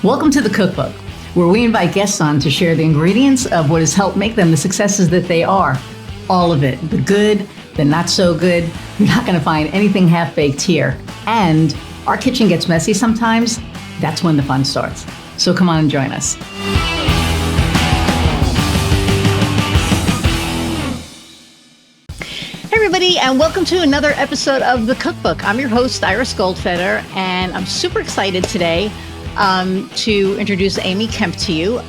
Welcome to the Cookbook, where we invite guests on to share the ingredients of what has helped make them the successes that they are. All of it, the good, the not so good. You're not going to find anything half-baked here. And our kitchen gets messy sometimes. That's when the fun starts. So come on and join us. Hey everybody, and welcome to another episode of the Cookbook. I'm your host, Iris Goldfeder, and I'm super excited today to introduce Amy Kemp to you.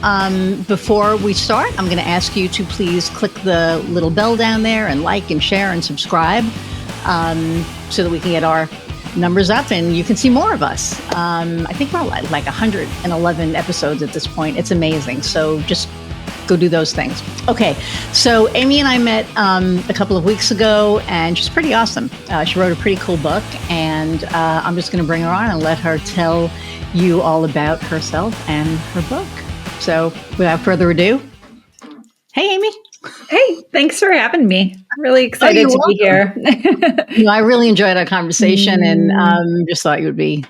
Before we start, I'm going to ask you to please click the little bell down there and like and share and subscribe so that we can get our numbers up and you can see more of us. I think we're like 111 episodes at this point. It's amazing. So just go do those things. Okay, so Amy and I met a couple of weeks ago, and she's pretty awesome. She wrote a pretty cool book, and I'm just going to bring her on and let her tell you all about herself and her book. So without further ado, hey, Amy. Hey, thanks for having me. Really excited to be here. I really enjoyed our conversation and just thought you would be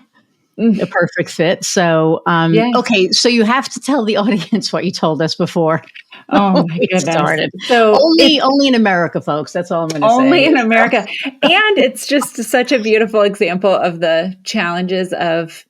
a perfect fit. So, Okay, so you have to tell the audience what you told us before. Oh my goodness. Started. So only in America, folks. That's all I'm going to say. Only in America. And it's just such a beautiful example of the challenges of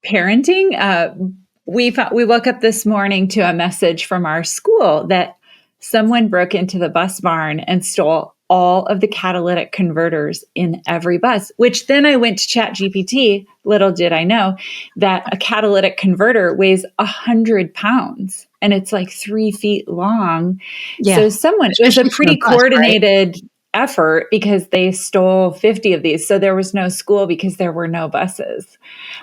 parenting. We woke up this morning to a message from our school that someone broke into the bus barn and stole all of the catalytic converters in every bus, which then I went to ChatGPT. Little did I know that a catalytic converter weighs 100 pounds and it's like 3 feet long. Yeah. So it was a pretty coordinated effort because they stole 50 of these. So there was no school because there were no buses.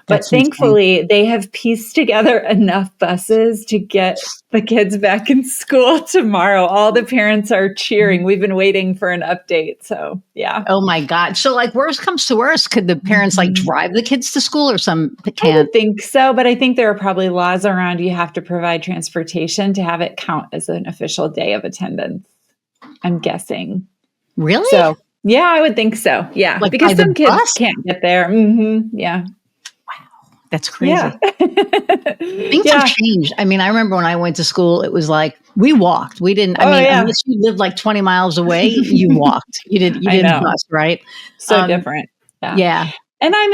But thankfully, they have pieced together enough buses to get the kids back in school tomorrow. All the parents are cheering. We've been waiting for an update. So, yeah. Oh, my God. So, like, worst comes to worst, could the parents, drive the kids to school or some can't? I don't think so. But I think there are probably laws around you have to provide transportation to have it count as an official day of attendance. I'm guessing. Really? So, yeah, I would think so. Yeah. Like because some kids can't get there. Yeah. Wow. That's crazy. Yeah. Things have changed. I mean, I remember when I went to school, it was like we walked. We didn't, unless you lived like 20 miles away, you walked. You didn't bus, right? So different. Yeah. And I'm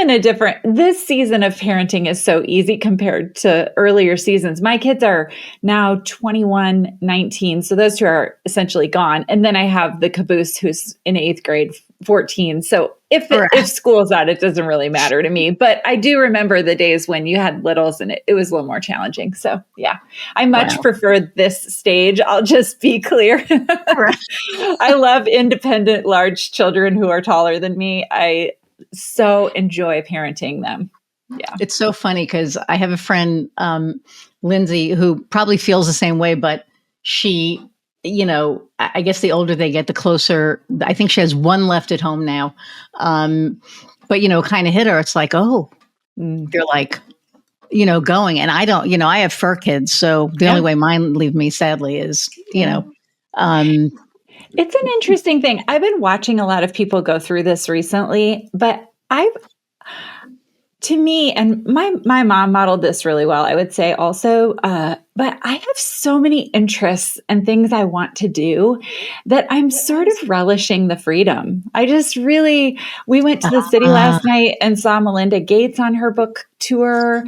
this season of parenting is so easy compared to earlier seasons. My kids are now 21, 19. So those two are essentially gone. And then I have the caboose who's in 8th grade, 14. So if school's out, it doesn't really matter to me. But I do remember the days when you had littles and it was a little more challenging. So yeah, I much prefer this stage. I'll just be clear. I love independent, large children who are taller than me. I so enjoy parenting them. Yeah. It's so funny because I have a friend, Lindsay, who probably feels the same way, but she, I guess the older they get, the closer. I think she has one left at home now. But, kind of hit her. It's like, they're like, going. And I don't, I have fur kids. So the only way mine leave me, sadly, is, It's an interesting thing. I've been watching a lot of people go through this recently, but to me, and my mom modeled this really well, I would say also, but I have so many interests and things I want to do that I'm sort of relishing the freedom. We went to the city last night and saw Melinda Gates on her book tour.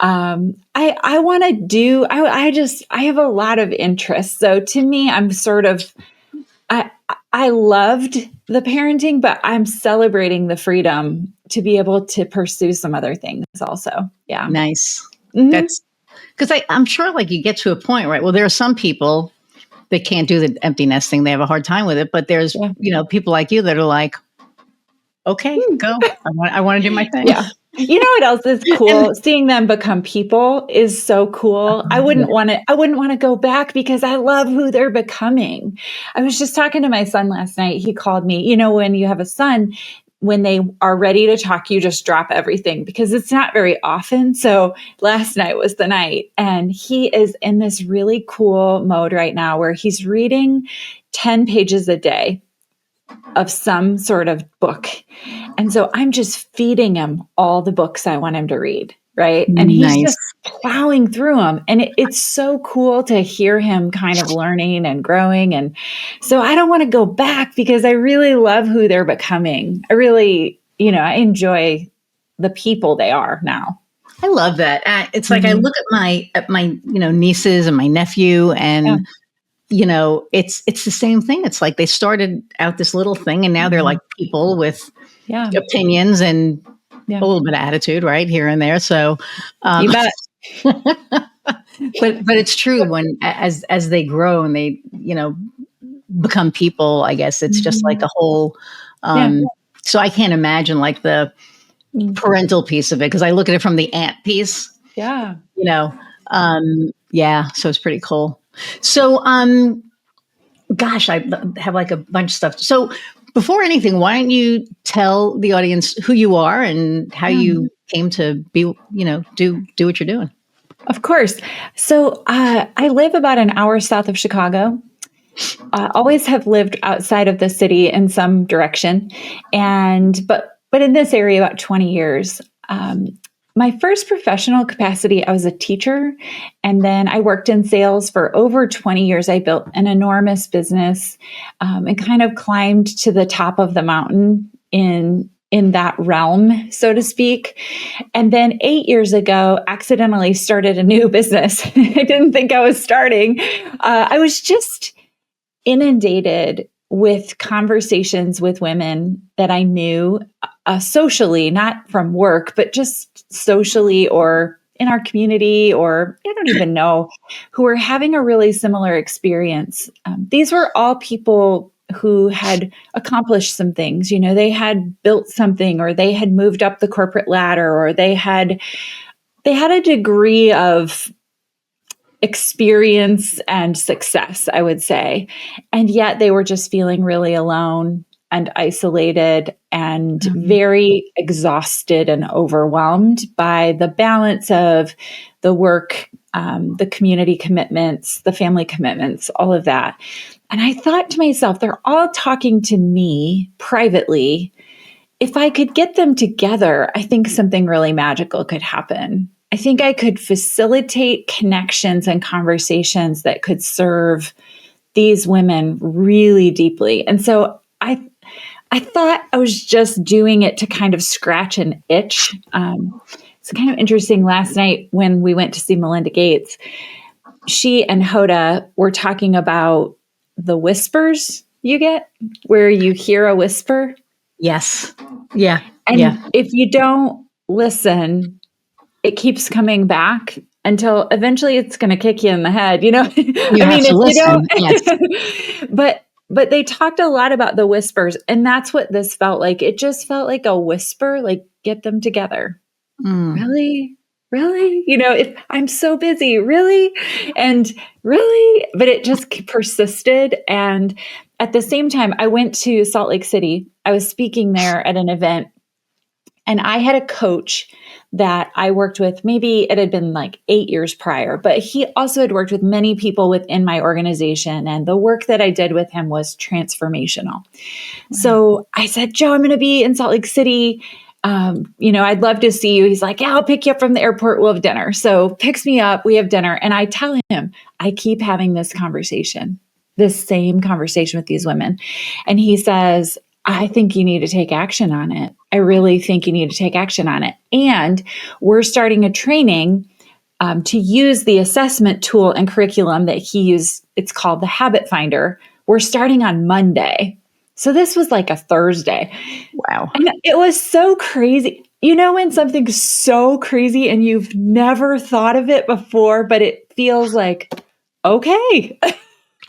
I want to do, I have a lot of interests. So to me, I'm sort of, I loved the parenting, but I'm celebrating the freedom to be able to pursue some other things also. Yeah. Nice. Mm-hmm. That's because I'm sure you get to a point, right? Well, there are some people that can't do the empty nest thing. They have a hard time with it, but there's, people like you that are like, okay, go. I want to do my thing. Yeah. You know what else is cool? Seeing them become people is so cool. I wouldn't want to go back because I love who they're becoming. I was just talking to my son last night. He called me, when you have a son, when they are ready to talk, you just drop everything because it's not very often. So last night was the night, and he is in this really cool mode right now where he's reading 10 pages a day of some sort of book. And so I'm just feeding him all the books I want him to read. right? And he's Nice. just plowing through them. And it's so cool to hear him kind of learning and growing. And so I don't want to go back because I really love who they're becoming. I really, I enjoy the people they are now. I love that. It's like I look at my nieces and my nephew, and it's the same thing. It's like they started out this little thing, and now they're like people with opinions and a little bit of attitude, right, here and there. So, you bet. but it's true, when as they grow and they become people, I guess it's just like a whole. So I can't imagine like the parental piece of it, because I look at it from the aunt piece. Yeah. So it's pretty cool. So, gosh, I have like a bunch of stuff. So before anything, why don't you tell the audience who you are and how you came to be, do what you're doing? Of course. So I live about an hour south of Chicago. Always have lived outside of the city in some direction, but in this area about 20 years. My first professional capacity, I was a teacher, and then I worked in sales for over 20 years. I built an enormous business and kind of climbed to the top of the mountain in that realm, so to speak. And then 8 years ago, accidentally started a new business. I didn't think I was starting. I was just inundated with conversations with women that I knew socially, not from work, but just socially or in our community, or I don't even know, who were having a really similar experience. These were all people who had accomplished some things. They had built something, or they had moved up the corporate ladder, or they had a degree of experience and success, I would say. And yet they were just feeling really alone and isolated and very exhausted and overwhelmed by the balance of the work, the community commitments, the family commitments, all of that. And I thought to myself, they're all talking to me privately. If I could get them together, I think something really magical could happen. I think I could facilitate connections and conversations that could serve these women really deeply. And so I thought I was just doing it to kind of scratch an itch. It's kind of interesting. Last night when we went to see Melinda Gates, she and Hoda were talking about the whispers you get, where you hear a whisper. Yes. Yeah. And if you don't listen, it keeps coming back until eventually it's going to kick you in the head. You have to listen. Yes. But they talked a lot about the whispers, and that's what this felt like. It just felt like a whisper, like, get them together. Really? If I'm so busy, really? And really? But it just persisted. And at the same time, I went to Salt Lake City. I was speaking there at an event, and I had a coach that I worked with. Maybe it had been like 8 years prior, but he also had worked with many people within my organization. And the work that I did with him was transformational. Wow. So I said, Joe, I'm going to be in Salt Lake City. I'd love to see you. He's like, yeah, I'll pick you up from the airport. We'll have dinner. So picks me up. We have dinner. And I tell him, I keep having this same conversation with these women. And he says, I think you need to take action on it. I really think you need to take action on it. And we're starting a training to use the assessment tool and curriculum that he used. It's called the Habit Finder. We're starting on Monday. So this was like a Thursday. Wow. And it was so crazy. When something's so crazy and you've never thought of it before, but it feels like, okay.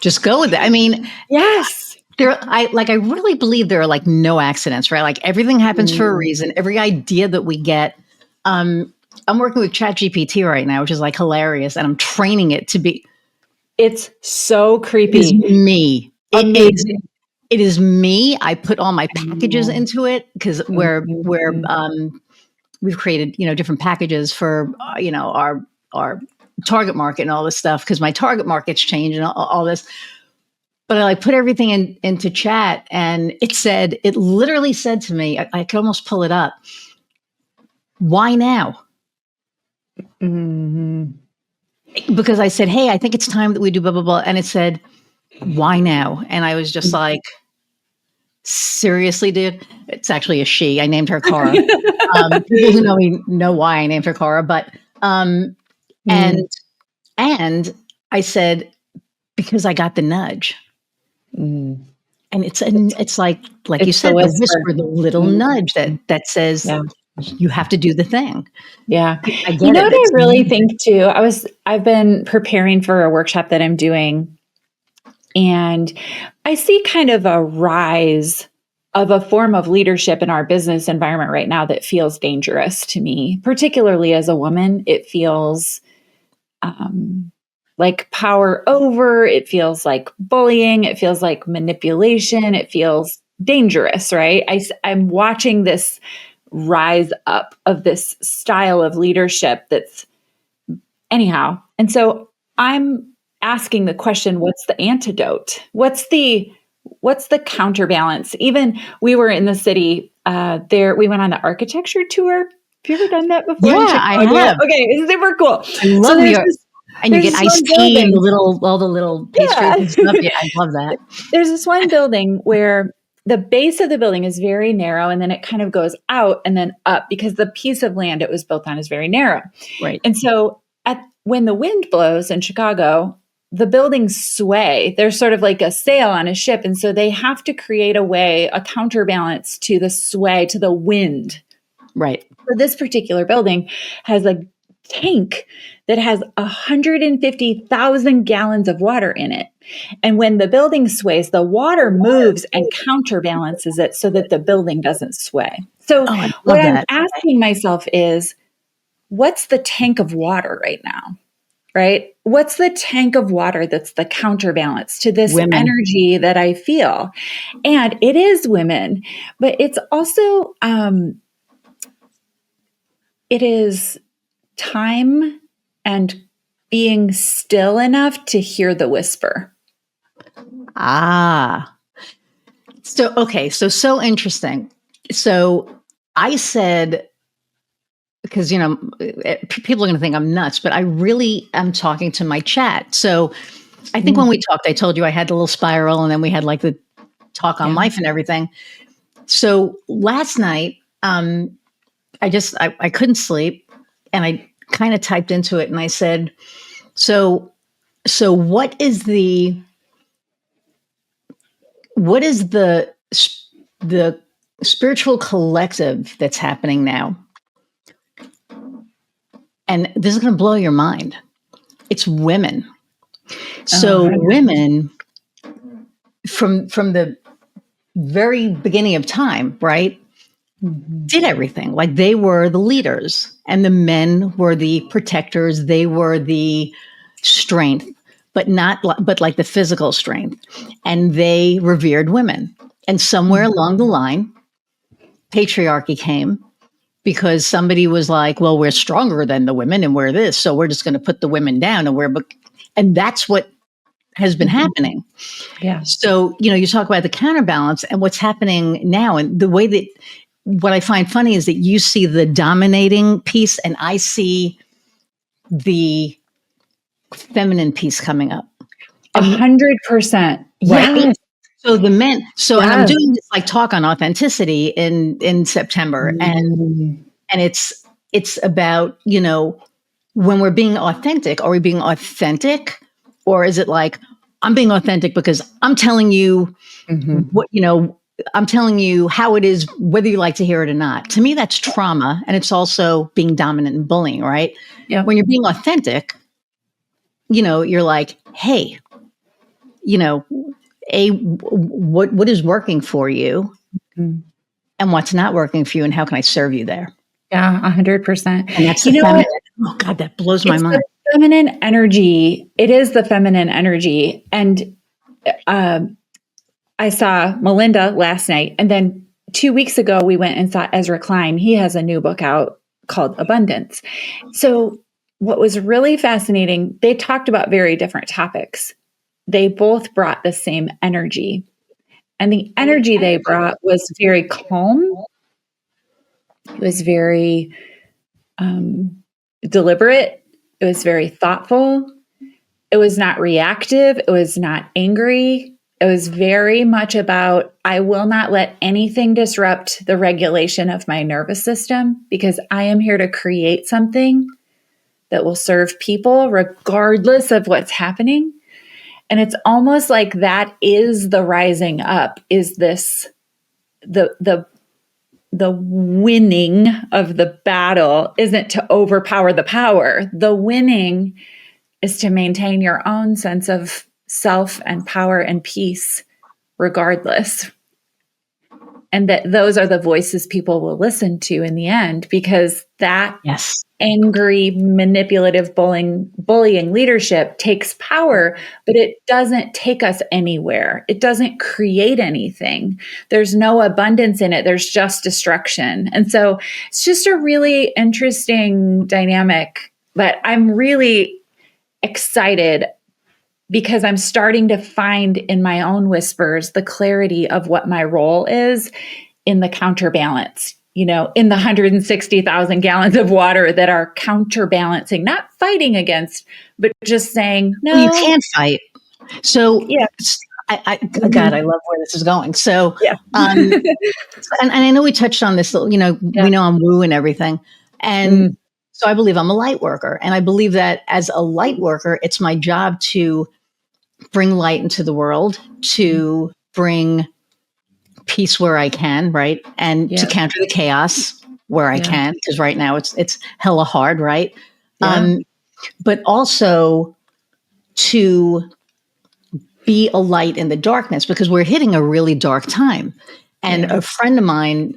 Just go with it. I mean, yes. I really believe there are like no accidents, right? Like everything happens for a reason. Every idea that we get, I'm working with ChatGPT right now, which is like hilarious. And I'm training it to be. It's so creepy. It's me. It is me. I put all my packages into it because we've created, different packages for, our target market and all this stuff, because my target market's changed and all this. But I put everything into chat, and it literally said to me, I could almost pull it up. Why now? Mm-hmm. Because I said, hey, I think it's time that we do blah, blah, blah. And it said, why now? And I was just like, seriously, dude? It's actually a she. I named her Cara. People who know me know why I named her Cara. But, and I said, because I got the nudge. And it's like It's you said, the whisper, the little nudge that says, you have to do the thing. Yeah. I get you know it. what I really think too? I've been preparing for a workshop that I'm doing, and I see kind of a rise of a form of leadership in our business environment right now that feels dangerous to me, particularly as a woman. It feels like power over, it feels like bullying, it feels like manipulation, it feels dangerous, right? I'm watching this rise up of this style of leadership that's anyhow. And so I'm asking the question, what's the antidote? What's the counterbalance? Even we were in the city there, we went on the architecture tour. Have you ever done that before? Yeah, I have. Okay, it's super cool. I love and you get iced tea and all the little pastries and stuff. Yeah, I love that. There's this one building where the base of the building is very narrow, and then it kind of goes out and then up because the piece of land it was built on is very narrow. Right. And so when the wind blows in Chicago, the buildings sway. There's sort of like a sail on a ship. And so they have to create a counterbalance to the sway, to the wind. Right. So this particular building has a tank that has 150,000 gallons of water in it. And when the building sways, the water moves and counterbalances it so that the building doesn't sway. So what I'm asking myself is, what's the tank of water right now? Right? What's the tank of water that's the counterbalance to this energy that I feel? And it is women, but it's also, it is time and being still enough to hear the whisper. So interesting. So I said, because, people are going to think I'm nuts, but I really am talking to my chat. So I think when we talked, I told you I had the little spiral, and then we had like the talk on life and everything. So last night, I couldn't sleep, and I kind of typed into it, and I said, so what is the spiritual collective that's happening now? And this is going to blow your mind. It's women. So women from the very beginning of time, right, did everything. Like, they were the leaders, and the men were the protectors. They were the strength, but like the physical strength. And they revered women. And somewhere along the line, patriarchy came, because somebody was like, well, we're stronger than the women and we're this, so we're just going to put the women down, and that's what has been happening. Yeah. So, you talk about the counterbalance and what's happening now, and the way that, what I find funny is that you see the dominating piece and I see the feminine piece coming up. 100%. Right. So the men, and I'm doing this like talk on authenticity in September, and it's about, when we're being authentic, are we being authentic, or is it like, I'm being authentic because I'm telling you what, I'm telling you how it is, whether you like to hear it or not. To me, that's trauma, and it's also being dominant and bullying, right? Yeah. When you're being authentic, you're like, hey, what is working for you, and what's not working for you, and how can I serve you there? Yeah, 100%. And that's the feminine. Oh God, that blows my mind. Feminine energy. It is the feminine energy. And I saw Melinda last night, and then 2 weeks ago we went and saw Ezra Klein. He has a new book out called Abundance. So what was really fascinating, they talked about very different topics. They both brought the same energy. And the energy they brought was very calm. It was very deliberate. It was very thoughtful. It was not reactive. It was not angry. It was very much about, I will not let anything disrupt the regulation of my nervous system because I am here to create something that will serve people regardless of what's happening. And it's almost like that is the rising up, is this the winning of the battle isn't to overpower the power. The winning is to maintain your own sense of self and power and peace regardless. And that those are the voices people will listen to in the end, because that angry, manipulative, bullying leadership takes power, but it doesn't take us anywhere. It doesn't create anything. There's no abundance in it. There's just destruction. And so it's just a really interesting dynamic, but I'm really excited because I'm starting to find in my own whispers the clarity of what my role is in the counterbalance, in the 160,000 gallons of water that are counterbalancing, not fighting against, but just saying, no. Well, you can't fight. So, yeah. God, I love where this is going. So, yeah. and I know we touched on this, we know I'm woo and everything. And so I believe I'm a light worker. And I believe that as a light worker, it's my job to bring light into the world, to bring peace where I can, right? And to counter the chaos where I can, because right now it's hella hard, right? Yeah. But also to be a light in the darkness, because we're hitting a really dark time. And a friend of mine,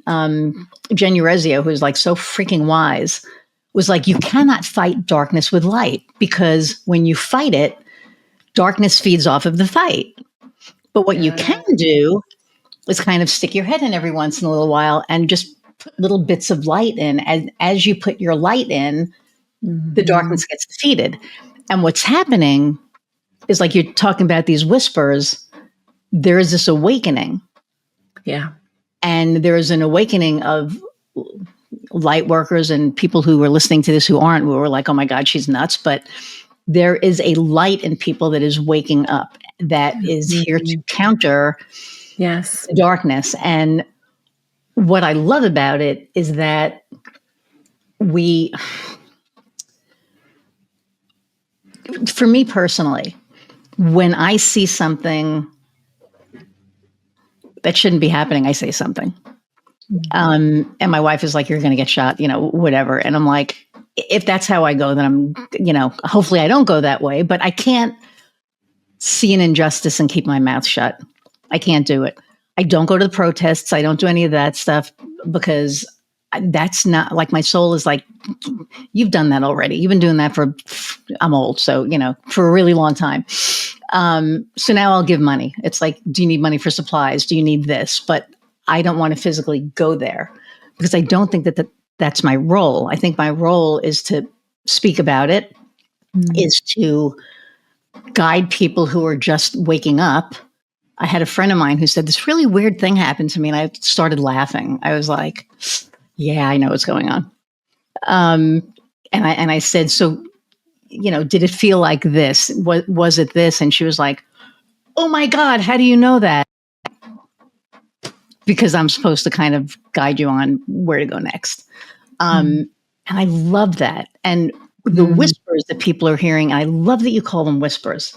Jen Urezio, who's like so freaking wise, was like, you cannot fight darkness with light, because when you fight it, darkness feeds off of the fight. But what you can do is kind of stick your head in every once in a little while and just put little bits of light in. And as you put your light in, the darkness gets defeated. And what's happening is, like you're talking about these whispers, there is this awakening. Yeah. And there is an awakening of light workers and people who are listening to this who are like, oh my God, she's nuts. But there is a light in people that is waking up, that is here to counter the darkness. And what I love about it is that for me personally, when I see something that shouldn't be happening, I say something. And my wife is like, you're going to get shot, whatever. And I'm like, if that's how I go, then I'm, hopefully I don't go that way, but I can't see an injustice and keep my mouth shut. I can't do it. I don't go to the protests. I don't do any of that stuff, because that's not, like, my soul is like, you've done that already. You've been doing that I'm old. So, for a really long time. So now I'll give money. It's like, do you need money for supplies? Do you need this? But I don't want to physically go there, because I don't think that's my role. I think my role is to speak about it, is to guide people who are just waking up. I had a friend of mine who said this really weird thing happened to me, and I started laughing. I was like, yeah, I know what's going on. And I said, so, did it feel like this? Was it this? And she was like, oh my God, how do you know that? Because I'm supposed to kind of guide you on where to go next. And I love that. And the whispers that people are hearing, I love that you call them whispers,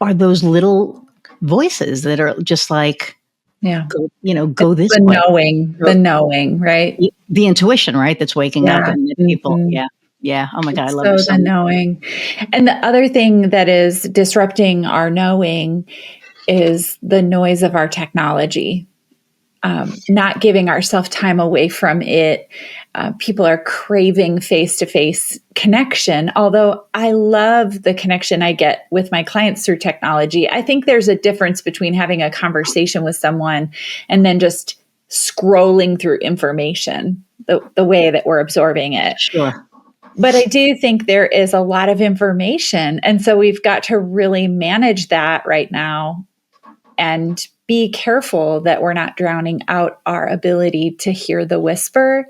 are those little voices that are just like, go this way. The knowing, right? The intuition, right? That's waking up in people. Yeah. Yeah. Oh my God. I love it. So the knowing. And the other thing that is disrupting our knowing is the noise of our technology, not giving ourselves time away from it. People are craving face-to-face connection. Although I love the connection I get with my clients through technology, I think there's a difference between having a conversation with someone and then just scrolling through information, the way that we're absorbing it. Sure. But I do think there is a lot of information. And so we've got to really manage that right now and be careful that we're not drowning out our ability to hear the whisper,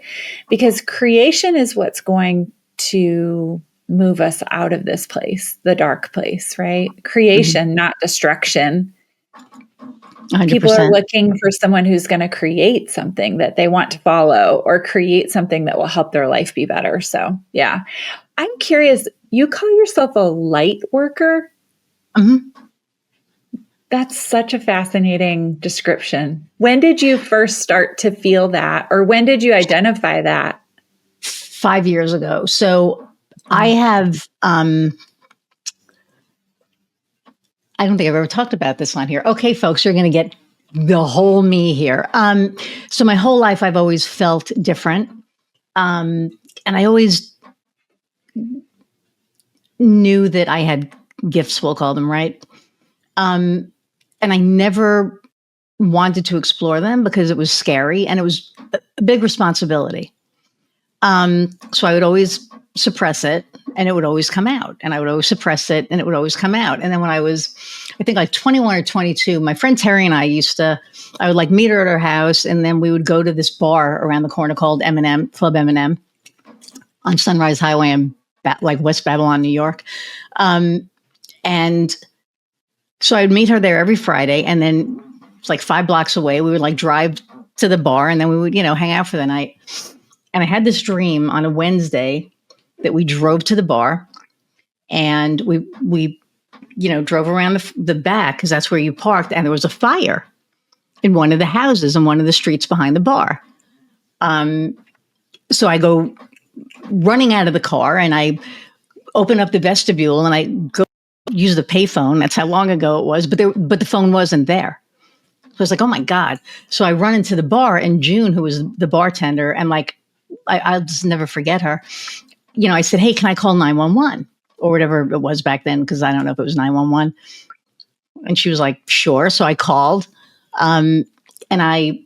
because creation is what's going to move us out of this place, the dark place, right? Creation, not destruction. 100%. People are looking for someone who's going to create something that they want to follow or create something that will help their life be better. So, yeah. I'm curious, you call yourself a light worker? That's such a fascinating description. When did you first start to feel that, or when did you identify that? 5 years ago. So I have, I don't think I've ever talked about this on here. Okay, folks, you're going to get the whole me here. So my whole life, I've always felt different. And I always knew that I had gifts, we'll call them, right? And I never wanted to explore them because it was scary and it was a big responsibility. So I would always suppress it and it would always come out, and I would always suppress it and it would always come out. And then when I was, I think like 21 or 22, my friend Terry and I I would like meet her at her house, and then we would go to this bar around the corner called M&M, Club M&M on Sunrise Highway in like West Babylon, New York. And so I would meet her there every Friday, and then it's like 5 blocks away. We would like drive to the bar, and then we would, hang out for the night. And I had this dream on a Wednesday that we drove to the bar, and we drove around the back because that's where you parked, and there was a fire in one of the houses in one of the streets behind the bar. So I go running out of the car, and I open up the vestibule, and I go use the payphone. That's how long ago it was, but the phone wasn't there. So I was like, oh my God. So I run into the bar, and June, who was the bartender, and like, I'll just never forget her. I said, hey, can I call 911 or whatever it was back then? Because I don't know if it was 911. And she was like, sure. So I called, and I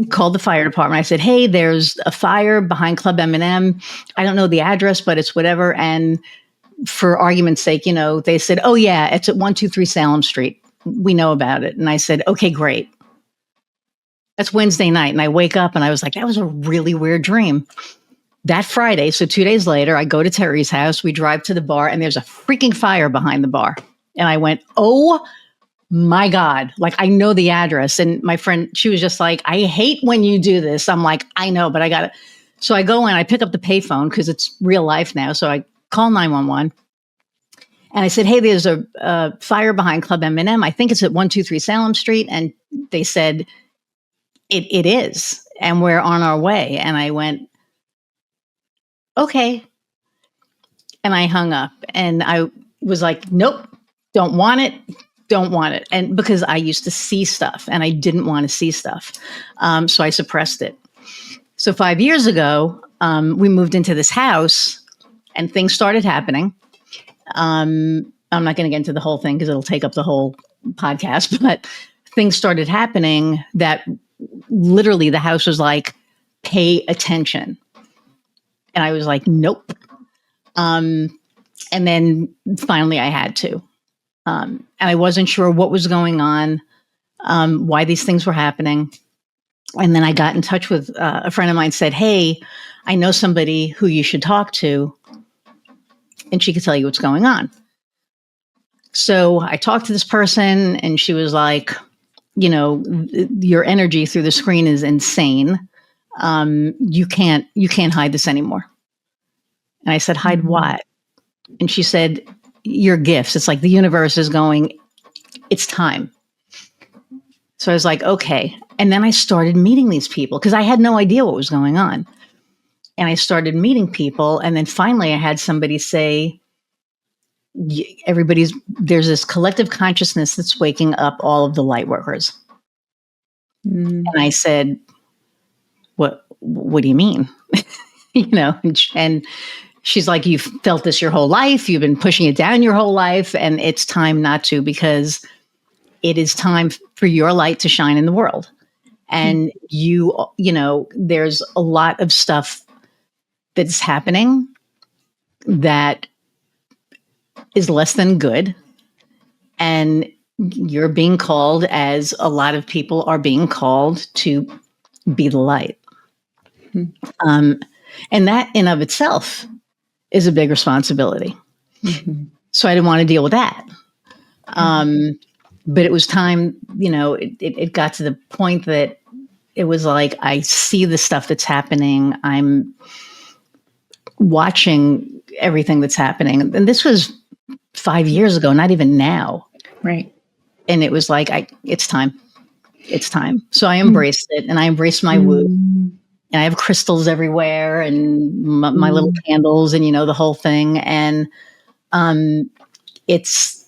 called the fire department. I said, hey, there's a fire behind Club M&M. I don't know the address, but it's whatever. And for argument's sake, they said, oh yeah, it's at 123 Salem Street. We know about it. And I said, okay, great. That's Wednesday night. And I wake up and I was like, that was a really weird dream. That Friday, so 2 days later, I go to Terry's house. We drive to the bar, and there's a freaking fire behind the bar. And I went, oh my God, like I know the address. And my friend, she was just like, I hate when you do this. I'm like, I know, but I got it. So I go in, I pick up the payphone because it's real life now. So I call 911. And I said, hey, there's a fire behind Club M&M. I think it's at 123 Salem Street. And they said, it is. And we're on our way. And I went, okay. And I hung up, and I was like, nope, don't want it. Don't want it. And because I used to see stuff and I didn't want to see stuff. So I suppressed it. So 5 years ago, we moved into this house and things started happening. I'm not going to get into the whole thing because it'll take up the whole podcast, but things started happening that literally the house was like, pay attention. And I was like, nope. And then finally I had to. And I wasn't sure what was going on, why these things were happening. And then I got in touch with a friend of mine, said, hey, I know somebody who you should talk to, and she could tell you what's going on. So I talked to this person, and she was like, your energy through the screen is insane. You can't hide this anymore. And I said, hide what? And she said, your gifts. It's like the universe is going, it's time. So I was like, okay. And then I started meeting these people because I had no idea what was going on. And I started meeting people. And then finally I had somebody say, there's this collective consciousness that's waking up all of the light workers. And I said, what do you mean? And she's like, you've felt this your whole life. You've been pushing it down your whole life. And it's time not to, because it is time for your light to shine in the world. And there's a lot of stuff that's happening that is less than good. And you're being called, as a lot of people are being called, to be the light. And that in of itself is a big responsibility. So I didn't want to deal with that. But it was time, it got to the point that it was like, I see the stuff that's happening. I'm watching everything that's happening. And this was 5 years ago, not even now. Right. And it was like, it's time. It's time. So I embraced it, and I embraced my woo. And I have crystals everywhere, and my little candles, and the whole thing. And it's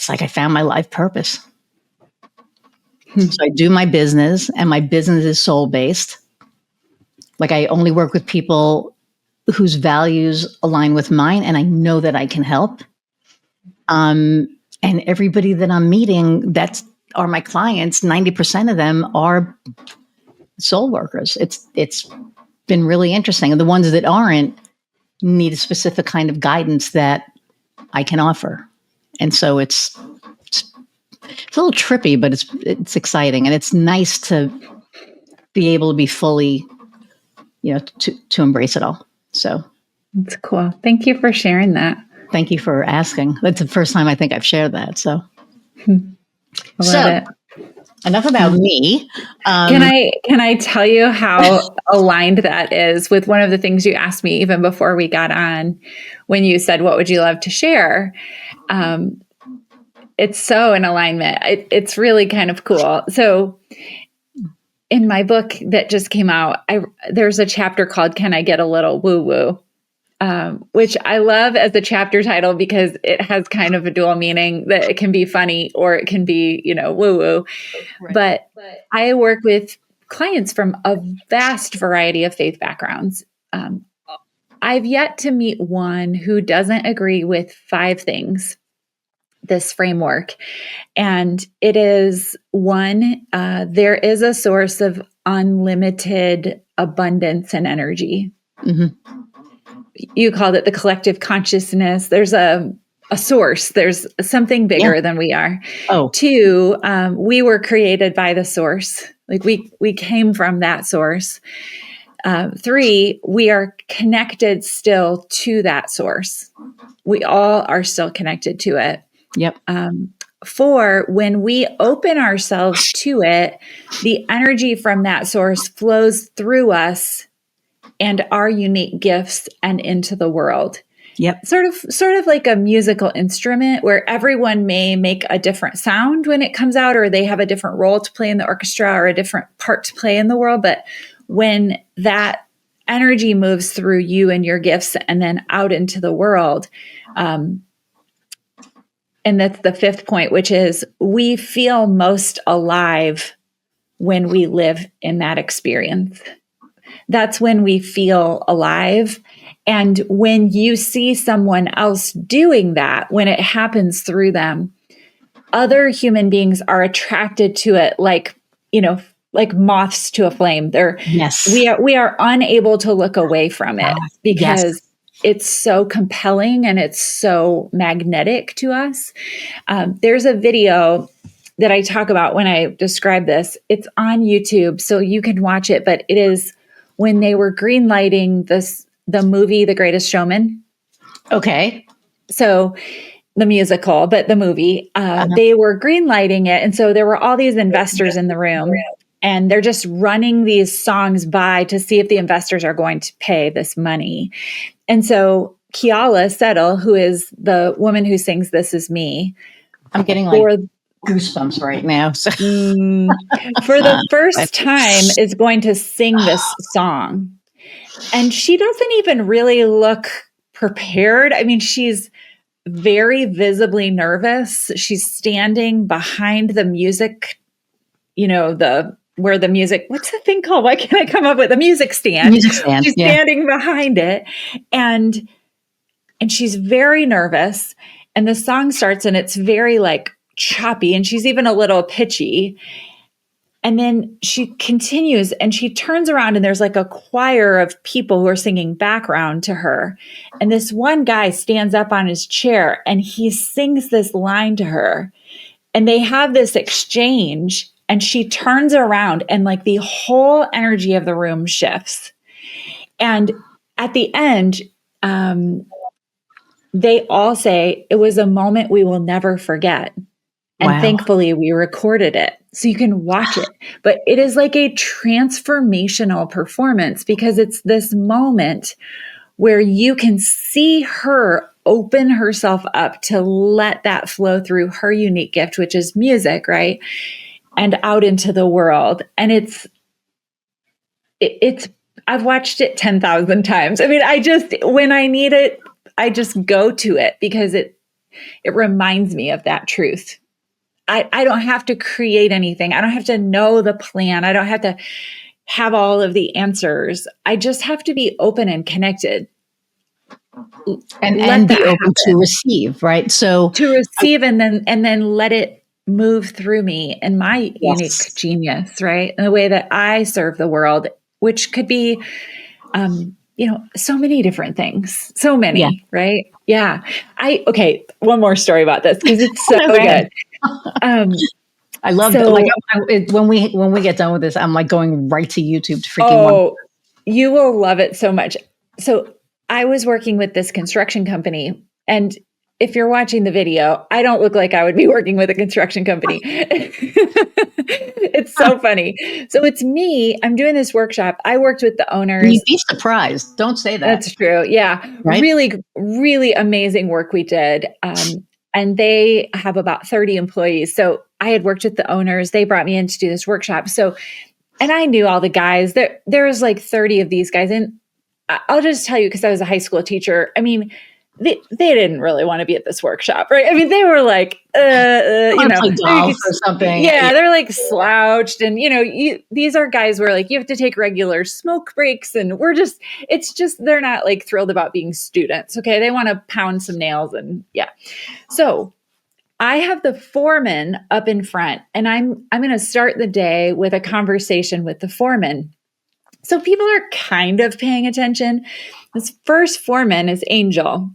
like I found my life purpose. So I do my business, and my business is soul based. Like, I only work with people whose values align with mine, and I know that I can help. And everybody that I'm meeting that are my clients, 90% of them are soul workers. It's been really interesting. And the ones that aren't need a specific kind of guidance that I can offer. And so it's a little trippy, but it's exciting, and it's nice to be able to be fully, to embrace it all. So that's cool. Thank you for sharing that. Thank you for asking. That's the first time I think I've shared that. So, I love it. Enough about me. Can I tell you how aligned that is with one of the things you asked me even before we got on, when you said, what would you love to share? It's so in alignment. It's really kind of cool. So in my book that just came out, there's a chapter called Can I Get a Little Woo Woo? Which I love as a chapter title, because it has kind of a dual meaning, that it can be funny or it can be, woo woo. Right. But I work with clients from a vast variety of faith backgrounds. I've yet to meet one who doesn't agree with 5 things, this framework. And it is 1, there is a source of unlimited abundance and energy. Mm-hmm. You called it the collective consciousness. There's a source. There's something bigger than we are. 2, we were created by the source. Like we came from that source. 3, we are connected still to that source. We all are still connected to it. Yep. 4, when we open ourselves to it, the energy from that source flows through us and our unique gifts and into the world. Yep. Sort of like a musical instrument where everyone may make a different sound when it comes out, or they have a different role to play in the orchestra or a different part to play in the world. But when that energy moves through you and your gifts and then out into the world, and that's the 5th point, which is we feel most alive when we live in that experience. That's when we feel alive. And when you see someone else doing that, when it happens through them, other human beings are attracted to it like moths to a flame. We are unable to look away from it because it's so compelling and it's so magnetic to us. There's a video that I talk about when I describe this. It's on YouTube, so you can watch it, but it is when they were greenlighting the movie, The Greatest Showman. Okay. So the musical, but the movie, they were greenlighting it. And so there were all these investors in the room, and they're just running these songs by to see if the investors are going to pay this money. And so Keala Settle, who is the woman who sings This Is Me. I'm getting goosebumps right now. So. For the first time is going to sing this song. And she doesn't even really look prepared. I mean, she's very visibly nervous. She's standing behind the music, where the music, what's the thing called? Why can't I come up with a music stand? She's standing behind it. And she's very nervous. And the song starts and it's very choppy, and she's even a little pitchy. And then she continues and she turns around and there's a choir of people who are singing background to her. And this one guy stands up on his chair and he sings this line to her. And they have this exchange, and she turns around and like the whole energy of the room shifts. And at the end, they all say it was a moment we will never forget. And Wow. thankfully we recorded it so you can watch it. But it is like a transformational performance because it's this moment where you can see her open herself up to let that flow through her unique gift, which is music, right? And out into the world. And it's I've watched it 10,000 times. I mean, when I need it, I just go to it because it reminds me of that truth. I don't have to create anything. I don't have to know the plan. I don't have to have all of the answers. I just have to be open and connected. And be open to receive, right? So to receive and then let it move through me and my unique genius, right? In the way that I serve the world, which could be, so many different things, so many, right? Yeah. Okay. One more story about this because it's so good. I love it. Like when we get done with this, I'm like going right to YouTube to freaking watch. You will love it so much. So I was working with this construction company, and if you're watching the video, I don't look like I would be working with a construction company. It's so funny. So it's me. I'm doing this workshop. I worked with the owners. You'd be surprised. Don't say that. That's true. Yeah. Right? Really, really amazing work we did. And they have about 30 employees. So I had worked with the owners. They brought me in to do this workshop. So, and I knew all the guys. There was like 30 of these guys. And I'll just tell you, because I was a high school teacher, I mean, they didn't really want to be at this workshop, right? I mean, they were like, golf or something. Yeah, they're like slouched, and these are guys where like you have to take regular smoke breaks, and it's just they're not like thrilled about being students. Okay, they want to pound some nails, and yeah. So I have the foreman up in front, and I'm going to start the day with a conversation with the foreman. So people are kind of paying attention. This first foreman is Angel.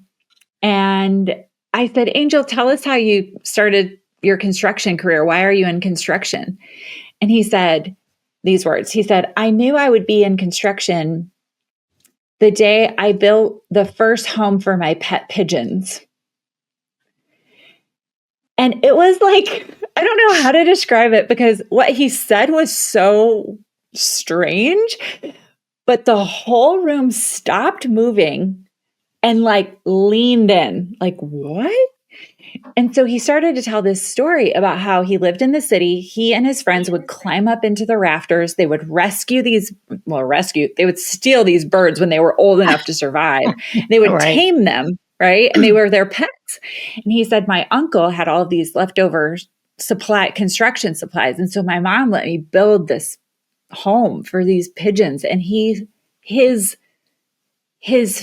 And I said, Angel, tell us how you started your construction career. Why are you in construction? And he said these words. He said, I knew I would be in construction the day I built the first home for my pet pigeons. And it was like, I don't know how to describe it because what he said was so strange, but the whole room stopped moving and like leaned in, like, what? And so he started to tell this story about how he lived in the city. He and his friends would climb up into the rafters. They would they would steal these birds when they were old enough to survive. They would tame them, right? And they were their pets. And he said, my uncle had all of these leftover construction supplies. And so my mom let me build this home for these pigeons. And his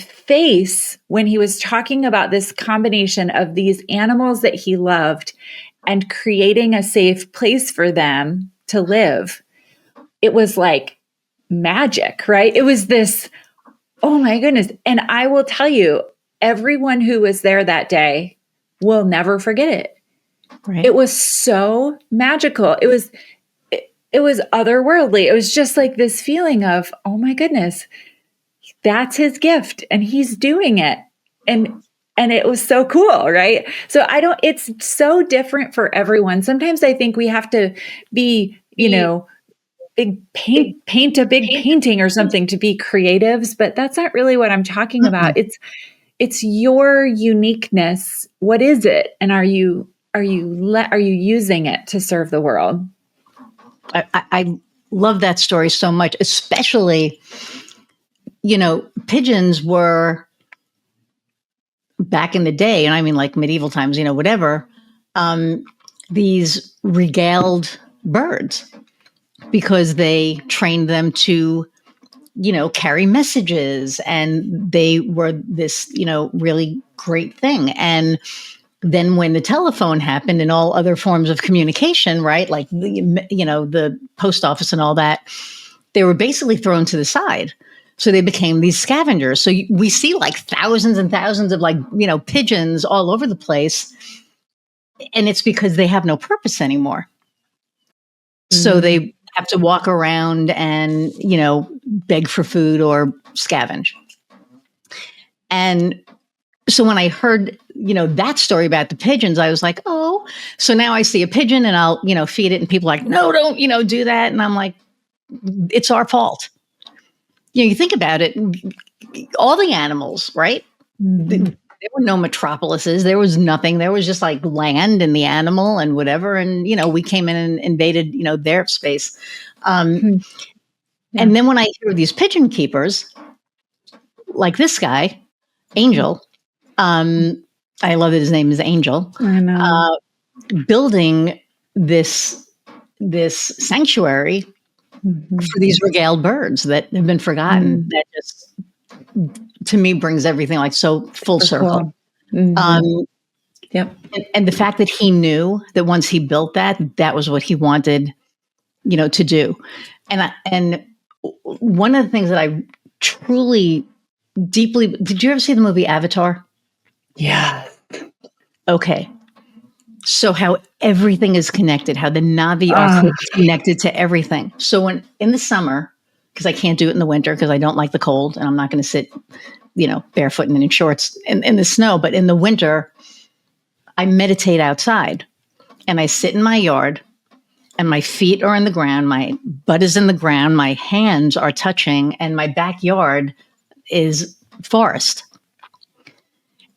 face when he was talking about this combination of these animals that he loved and creating a safe place for them to live, it was like magic, right? It was this, oh my goodness. And I will tell you, everyone who was there that day will never forget it. Right. It was so magical. It was otherworldly. It was just like this feeling of, oh my goodness, that's his gift and he's doing it. And it was so cool, right? So it's so different for everyone. Sometimes I think we have to be, paint a big painting or something to be creatives, but that's not really what I'm talking about. It's your uniqueness. What is it? And are you using it to serve the world? I love that story so much, especially, pigeons were back in the day, and I mean like medieval times, whatever, these regaled birds because they trained them to, carry messages, and they were this, really great thing. And then when the telephone happened and all other forms of communication, right, like, the post office and all that, they were basically thrown to the side. So they became these scavengers. So we see like thousands and thousands of pigeons all over the place. And it's because they have no purpose anymore. So they have to walk around and, beg for food or scavenge. And so when I heard, that story about the pigeons, I was like, oh, so now I see a pigeon and I'll, feed it. And people are like, no, don't, do that. And I'm like, it's our fault. You think about it, all the animals, right? There were no metropolises. There was nothing. There was just like land and the animal and whatever. And, we came in and invaded, their space. And then when I hear these pigeon keepers, like this guy, Angel, I love that his name is Angel, I know. Building this sanctuary for these regaled birds that have been forgotten. That just, to me, brings everything like so full circle. Cool. Yep. And the fact that he knew that once he built that was what he wanted, to do. And one of the things that I truly, deeply, did you ever see the movie Avatar? Yeah. Okay. So how everything is connected, how the Navi are connected to everything. So when in the summer, because I can't do it in the winter because I don't like the cold and I'm not going to sit, barefoot and in shorts in the snow. But in the winter, I meditate outside and I sit in my yard and my feet are in the ground. My butt is in the ground. My hands are touching and my backyard is forest.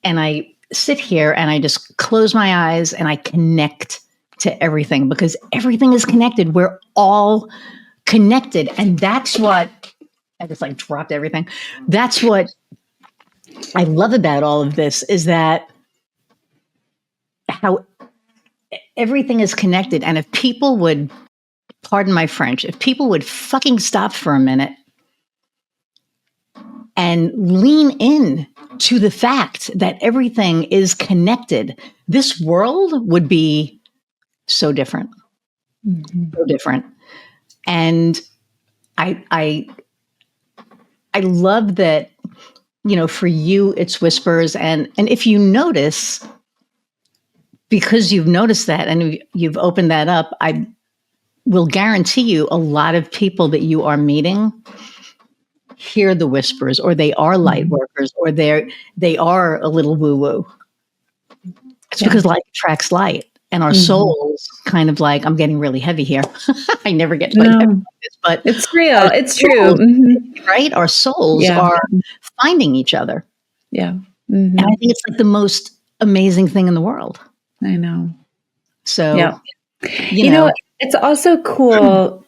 And I sit here and I just close my eyes and I connect to everything because everything is connected. We're all connected. And that's what I just like dropped everything. That's what I love about all of this is that how everything is connected. And if people would, pardon my French, if people would fucking stop for a minute and lean in to the fact that everything is connected, this world would be so different. So different. And I love that, for you, it's whispers. And if you notice, because you've noticed that and you've opened that up, I will guarantee you a lot of people that you are meeting hear the whispers, or they are light workers, or they are a little woo-woo. It's because light attracts light. And our souls kind of like, I'm getting really heavy here. I never get quite heavy like this, but it's real. It's souls, true. Right? Our souls are finding each other. Yeah. And I think it's like the most amazing thing in the world. I know. So, you know, it's also cool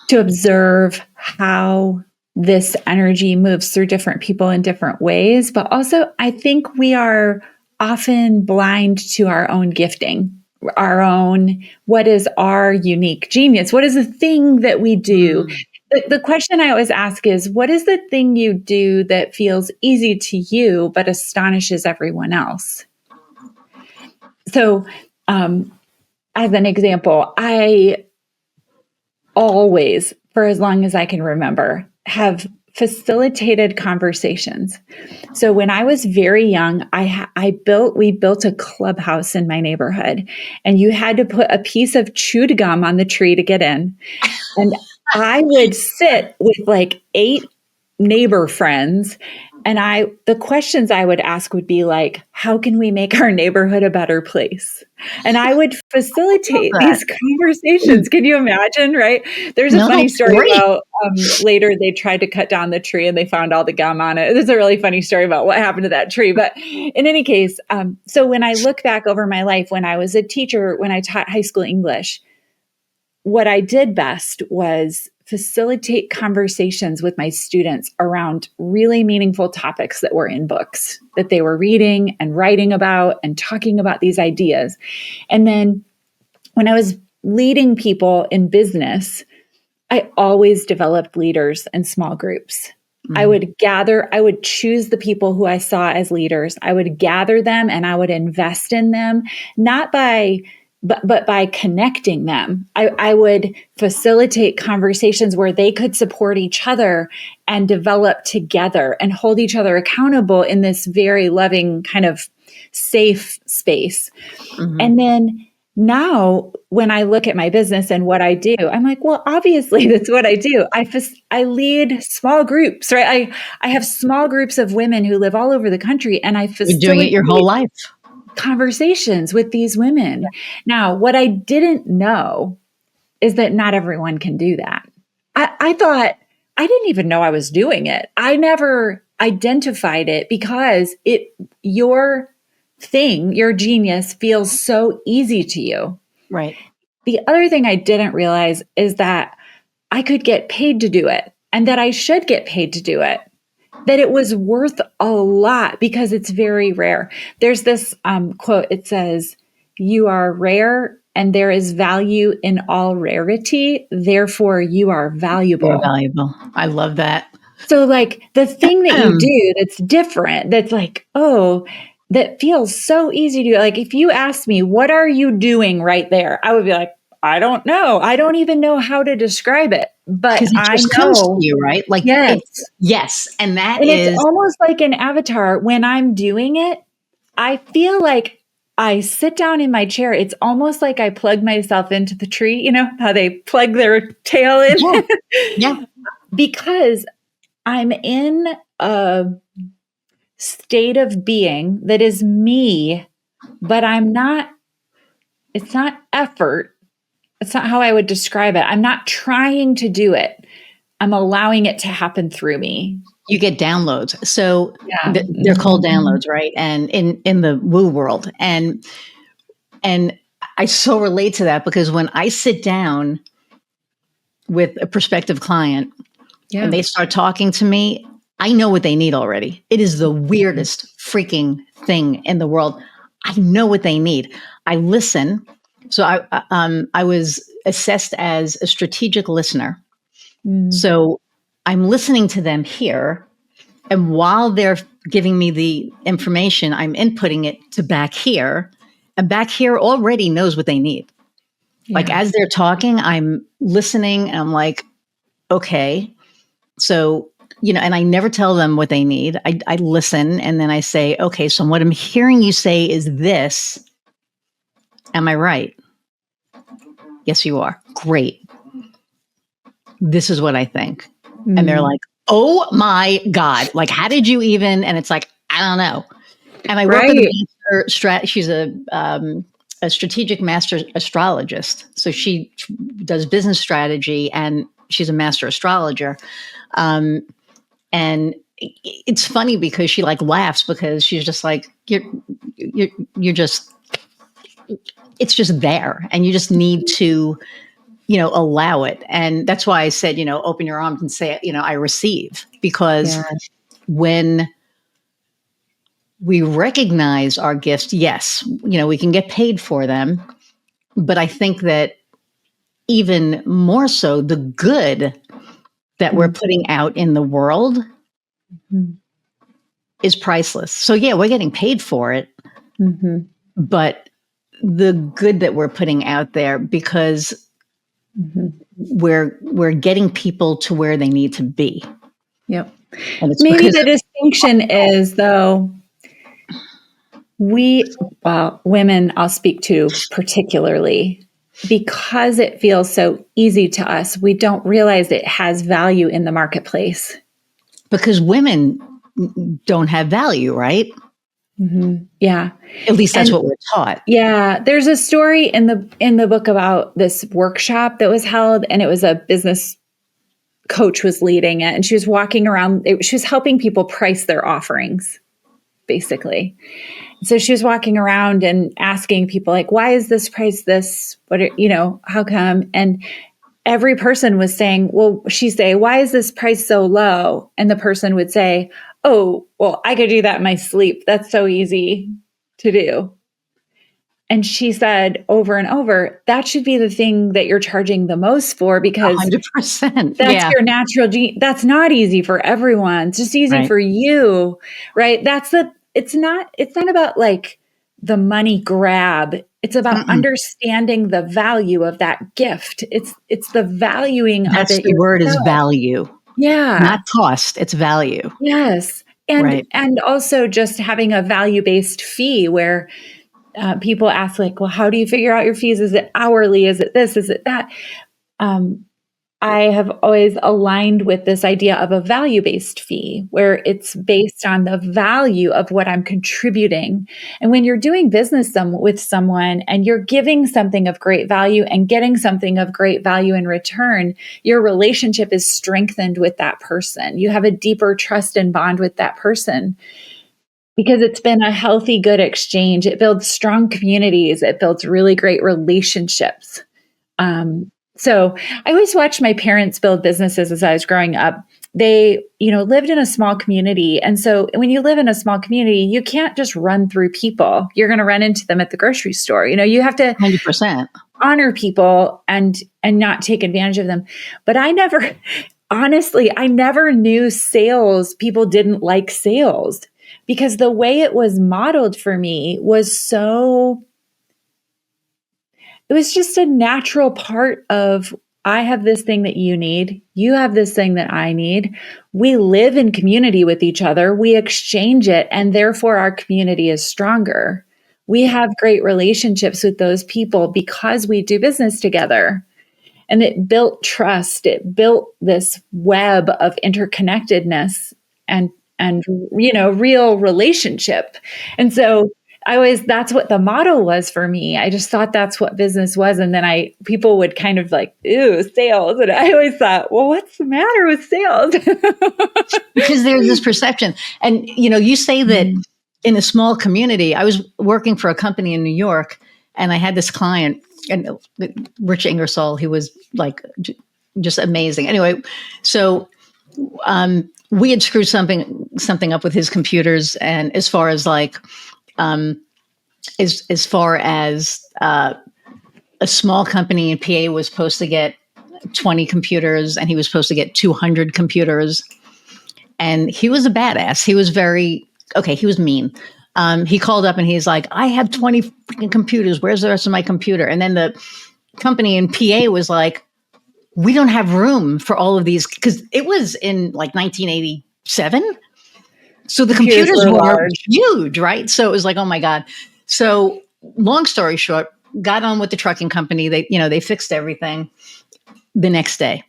to observe how this energy moves through different people in different ways. But also, I think we are often blind to our own gifting, what is our unique genius? What is the thing that we do? The question I always ask is, what is the thing you do that feels easy to you, but astonishes everyone else? So, as an example, I always, for as long as I can remember, have facilitated conversations. So when I was very young, we built a clubhouse in my neighborhood, and you had to put a piece of chewed gum on the tree to get in. And I would sit with like 8 neighbor friends, and the questions I would ask would be like, how can we make our neighborhood a better place? And I would facilitate these conversations. Can you imagine, right? There's a funny story about later they tried to cut down the tree and they found all the gum on it. There's a really funny story about what happened to that tree. But in any case, so when I look back over my life, when I was a teacher, when I taught high school English, what I did best was facilitate conversations with my students around really meaningful topics that were in books that they were reading and writing about and talking about these ideas. And then when I was leading people in business, I always developed leaders in small groups. I would choose the people who I saw as leaders. I would gather them and I would invest in them, not by but by connecting them. I would facilitate conversations where they could support each other and develop together and hold each other accountable in this very loving kind of safe space. Mhm. And then now when I look at my business and what I do, I'm like, well, obviously that's what I do. I lead small groups, right? I have small groups of women who live all over the country, and I You're doing facilitate it your whole life. conversations with these women. Now, what I didn't know is that not everyone can do that. I thought, I didn't even know I was doing it. I never identified it because your thing, your genius feels so easy to you. Right. The other thing I didn't realize is that I could get paid to do it and that I should get paid to do it, that it was worth a lot because it's very rare. There's this quote, it says, "You are rare and there is value in all rarity. Therefore, you are valuable." You're valuable. I love that. So like the thing that you do that's different, that's like, oh, that feels so easy to do. Like if you asked me, what are you doing right there? I would be like, I don't know. I don't even know how to describe it, but Because it I just comes to know. you, right? Like, Yes. yes. And that And is, it's almost like an avatar. When I'm doing it, I feel like I sit down in my chair. It's almost like I plug myself into the tree, you know, how they plug their tail in. yeah, yeah. Because I'm in a state of being that is me, but it's not effort. It's not how I would describe it. I'm not trying to do it. I'm allowing it to happen through me. You get downloads. So Yeah. they're called downloads, right? And in the woo world. And I so relate to that because when I sit down with a prospective client and they start talking to me, I know what they need already. It is the weirdest freaking thing in the world. I know what they need. I listen. So I was assessed as a strategic listener. So I'm listening to them here. And while they're giving me the information, I'm inputting it to back here. And back here already knows what they need. Like as they're talking, I'm listening and I'm like, okay. So, and I never tell them what they need. I listen and then I say, okay, so what I'm hearing you say is this. Am I right? Yes, you are. Great. This is what I think. And they're like, oh my God, like, how did you even? And it's like, I don't know. And I work with a master she's a strategic master astrologist. So she does business strategy and she's a master astrologer. And it's funny because she like laughs because she's just like, you're just, it's just there and you just need to, allow it. And that's why I said, open your arms and say, I receive, because when we recognize our gifts, yes, we can get paid for them. But I think that even more so, the good that we're putting out in the world is priceless. So yeah, we're getting paid for it, but the good that we're putting out there, because we're getting people to where they need to be. Yep. And it's maybe the distinction is though, women I'll speak to particularly, because it feels so easy to us, we don't realize it has value in the marketplace. Because women don't have value, right? Yeah. At least that's what we're taught. Yeah. There's a story in the book about this workshop that was held, and it was a business coach was leading it, and she was walking around. She was helping people price their offerings, basically. So she was walking around and asking people like, why is this price this? How come? And every person was saying, well, she'd say, why is this price so low? And the person would say, oh, well, I could do that in my sleep. That's so easy to do. And she said over and over, that should be the thing that you're charging the most for, because 100%. that's your natural gene. That's not easy for everyone. It's just easy for you, right? It's not about like the money grab. It's about understanding the value of that gift. It's the valuing That's of it. the word is value. Yeah. Not cost, it's value. Yes. Right. And also just having a value-based fee where people ask like, well, how do you figure out your fees? Is it hourly? Is it this? Is it that? Um, I have always aligned with this idea of a value-based fee where it's based on the value of what I'm contributing. And when you're doing business with someone and you're giving something of great value and getting something of great value in return, your relationship is strengthened with that person. You have a deeper trust and bond with that person because it's been a healthy, good exchange. It builds strong communities. It builds really great relationships. So I always watched my parents build businesses as I was growing up. They, lived in a small community. And so when you live in a small community, you can't just run through people. You're going to run into them at the grocery store. You have to 100%. honor people and not take advantage of them. But honestly, I never knew sales. People didn't like sales because the way it was modeled for me was it was just a natural part of, I have this thing that you need. You have this thing that I need. We live in community with each other. We exchange it, and therefore our community is stronger. We have great relationships with those people because we do business together. And it built trust. It built this web of interconnectedness and real relationship. And so that's what the model was for me. I just thought that's what business was. And then people would kind of like, ooh, sales. And I always thought, well, what's the matter with sales? Because there's this perception. And, you say that in a small community. I was working for a company in New York, and I had this client, and Rich Ingersoll, he was like just amazing. Anyway, so we had screwed something up with his computers, and as far as like, as far as a small company in PA was supposed to get 20 computers, and he was supposed to get 200 computers, and he was a badass. He was he was mean. He called up and he's like, I have 20 freaking computers. Where's the rest of my computer? And then the company in PA was like, we don't have room for all of these, because it was in like 1987. So the computers were huge, right? So it was like, oh my God. So long story short, got on with the trucking company. They fixed everything the next day.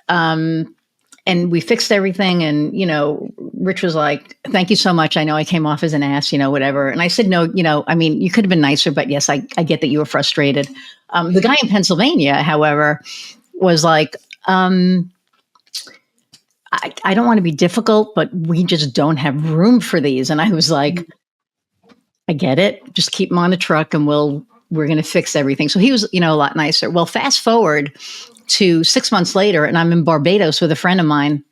And we fixed everything. And, Rich was like, thank you so much. I know I came off as an ass, whatever. And I said, no, you could have been nicer, but yes, I get that you were frustrated. The guy in Pennsylvania, however, was like, I don't want to be difficult, but we just don't have room for these. And I was like, I get it. Just keep them on the truck and we're going to fix everything. So he was, a lot nicer. Well, fast forward to 6 months later, and I'm in Barbados with a friend of mine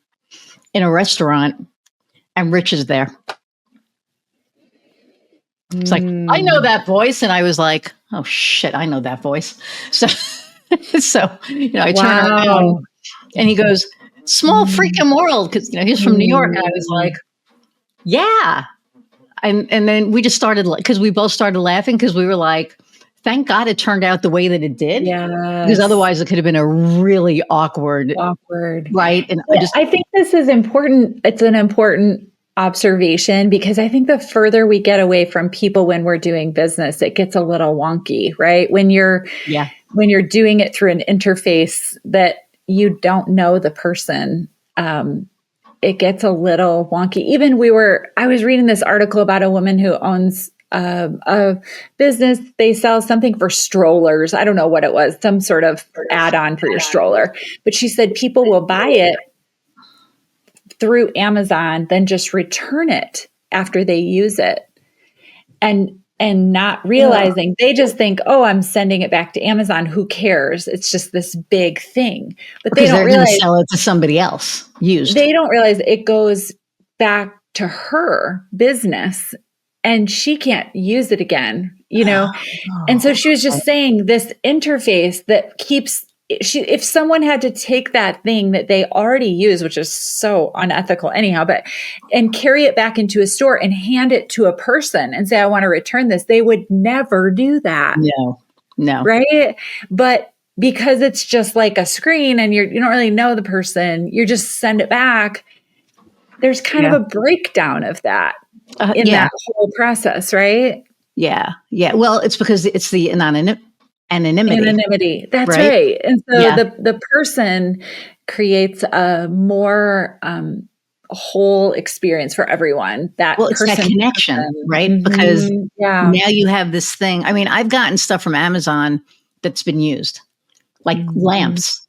in a restaurant, and Rich is there. It's like, I know that voice. And I was like, oh shit, I know that voice. So, I turn around and he goes, small freaking world. Cause he's from New York. And I was like, yeah. And then we just started, because we both started laughing, because we were like, thank God it turned out the way that it did. Yes. Because otherwise it could have been a really awkward. Right. And I think this is important. It's an important observation, because I think the further we get away from people when we're doing business, it gets a little wonky, right? When you're doing it through an interface that you don't know the person, it gets a little wonky. Even I was reading this article about a woman who owns a business. They sell something for strollers. I don't know what it was, some sort of add-on for your stroller. But she said people will buy it through Amazon, then just return it after they use it. And not realizing, they just think, oh, I'm sending it back to Amazon. Who cares? It's just this big thing. But they don't realize to sell it to somebody else used. They don't realize it goes back to her business and she can't use it again, And so she was just saying this interface that keeps, if someone had to take that thing that they already use, which is so unethical anyhow, and carry it back into a store and hand it to a person and say, I want to return this, they would never do that. No. Right. But because it's just like a screen and you don't really know the person, you just send it back. There's kind of a breakdown of that in that whole process, right? Yeah. Yeah. Well, it's because it's the anonymity. That's right. And so the person creates a more whole experience for everyone. It's that connection, right? Because now you have this thing. I mean, I've gotten stuff from Amazon that's been used, like lamps.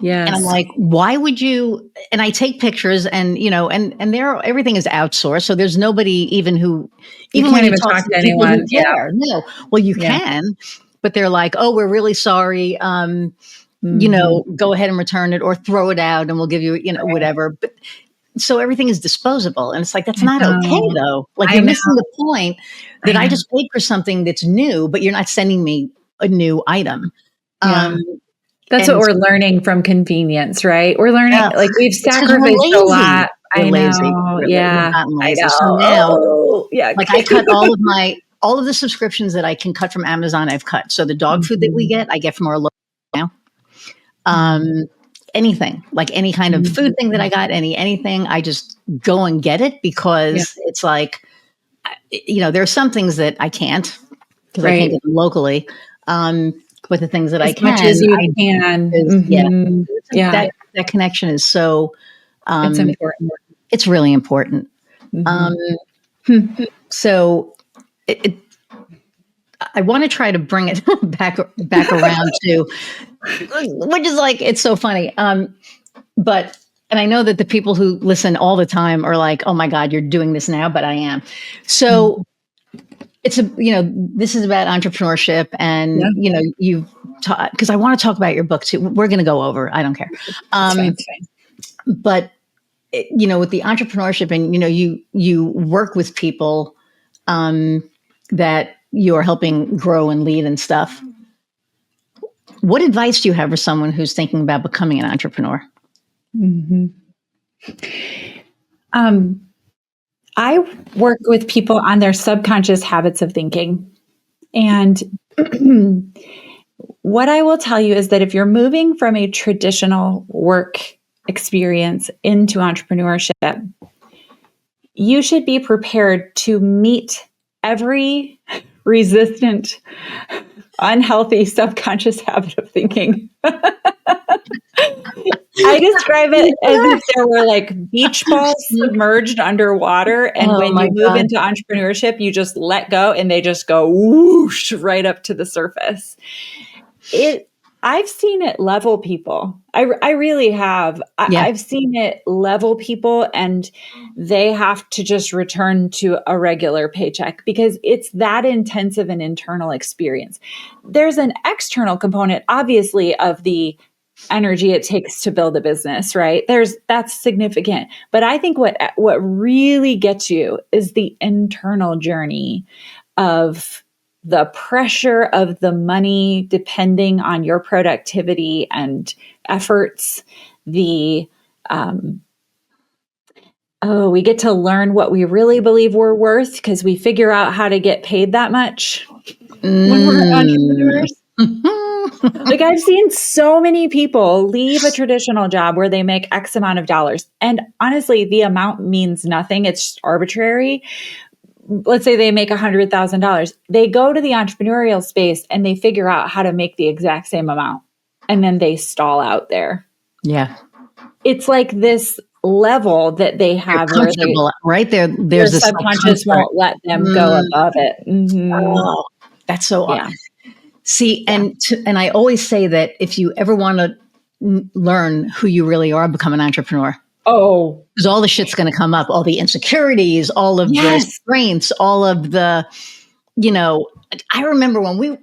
Yes. And I'm like, why would you? And I take pictures, and everything is outsourced, so there's nobody even who even when you talk to anyone. No, well, you can, but they're like, oh, we're really sorry. Go ahead and return it or throw it out, and we'll give you, whatever. But so everything is disposable, and it's like that's not okay, though. Like you're missing the point that I just paid for something that's new, but you're not sending me a new item. That's what we're learning from convenience, right? We're learning, like we've sacrificed a lot. We're lazy. I know. So now, like I cut all of the subscriptions that I can cut from Amazon, I've cut. So the dog food that we get, I get from our local now. Anything, like any kind of food thing that I got, anything, I just go and get it because it's like, there are some things that I can't because I can't get them locally. But the things that I can, much as you can. That connection is so. It's important. It's really important. So, I want to try to bring it back around to, which is like it's so funny. But I know that the people who listen all the time are like, "Oh my God, you're doing this now," but I am. So. It's this is about entrepreneurship and, you've taught, because I want to talk about your book too. We're going to go over, I don't care. But, with the entrepreneurship and, you work with people that you're helping grow and lead and stuff. What advice do you have for someone who's thinking about becoming an entrepreneur? I work with people on their subconscious habits of thinking. And what I will tell you is that if you're moving from a traditional work experience into entrepreneurship, you should be prepared to meet every resistant, unhealthy subconscious habit of thinking. I describe it as if there were like beach balls submerged underwater. And when you move into entrepreneurship, you just let go and they just go whoosh right up to the surface. I've seen it level people. I really have. I've seen it level people and they have to just return to a regular paycheck because it's that intensive an internal experience. There's an external component, obviously, of the energy it takes to build a business, right? That's significant. But I think what really gets you is the internal journey of the pressure of the money depending on your productivity and efforts. We get to learn what we really believe we're worth because we figure out how to get paid that much when we're entrepreneurs. Like I've seen so many people leave a traditional job where they make X amount of dollars. And honestly, the amount means nothing. It's arbitrary. Let's say they make $100,000. They go to the entrepreneurial space and they figure out how to make the exact same amount. And then they stall out there. Yeah. It's like this level that they have where right there. Their subconscious won't let them go above it. Oh, that's so awesome. See, and I always say that if you ever want to learn who you really are, become an entrepreneur. Oh, because all the shit's going to come up, all the insecurities, all of the strengths, all of the, I remember when we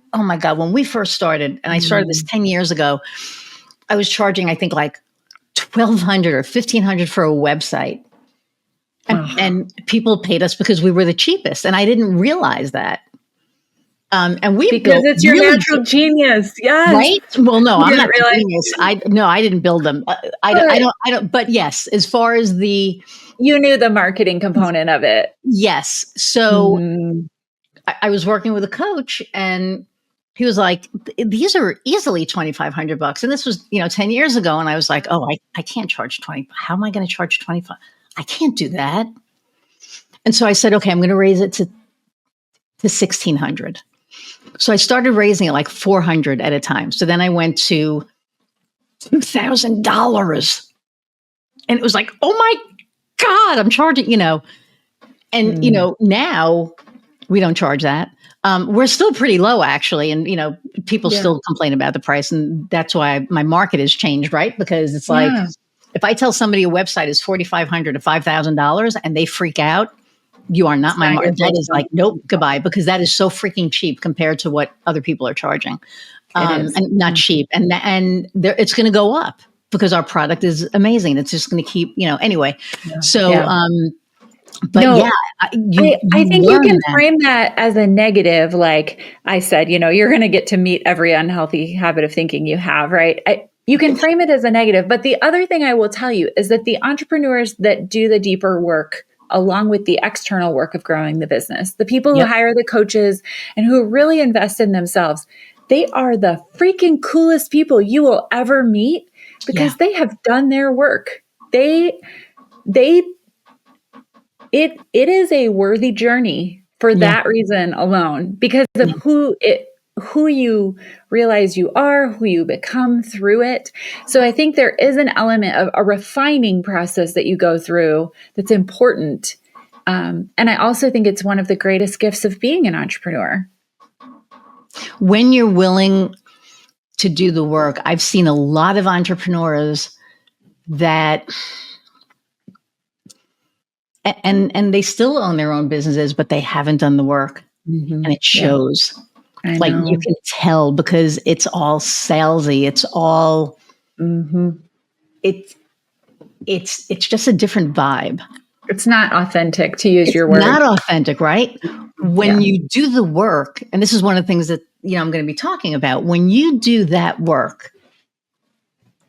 first started, and I started this 10 years ago, I was charging, I think like $1,200 or $1,500 for a website. And people paid us because we were the cheapest. And I didn't realize that. And we because it's your natural genius, right? Well, no, I'm not a genius. I didn't build them. I don't. But yes, as far as you knew the marketing component of it. Yes. So I was working with a coach, and he was like, these are easily $2,500. And this was, 10 years ago. And I was like, oh, I can't charge 20. How am I going to charge 25? I can't do that. And so I said, okay, I'm going to raise it to 1,600. So I started raising it like 400 at a time. So then I went to $2,000. And it was like, oh my God, I'm charging, and, now we don't charge that. We're still pretty low, actually. And, people still complain about the price. And that's why my market has changed, right? Because it's like, if I tell somebody a website is $4,500 to $5,000 and they freak out, you are not my market. That is like, nope, goodbye, because that is so freaking cheap compared to what other people are charging. And not cheap. And it's going to go up because our product is amazing. It's just going to keep, anyway. Yeah. So, but no, I think you can frame that as a negative. Like I said, you're going to get to meet every unhealthy habit of thinking you have, right? You can frame it as a negative. But the other thing I will tell you is that the entrepreneurs that do the deeper work, along with the external work of growing the business, the people who hire the coaches and who really invest in themselves, they are the freaking coolest people you will ever meet because they have done their work. It is a worthy journey for that reason alone, because of who you realize you are, who you become through it. So I think there is an element of a refining process that you go through that's important. And I also think it's one of the greatest gifts of being an entrepreneur. When you're willing to do the work, I've seen a lot of entrepreneurs that, and they still own their own businesses, but they haven't done the work, and it shows. Like you can tell because it's all salesy. It's all, it's just a different vibe. It's not authentic, to use your word. Not authentic, right? When you do the work, and this is one of the things that, I'm going to be talking about. When you do that work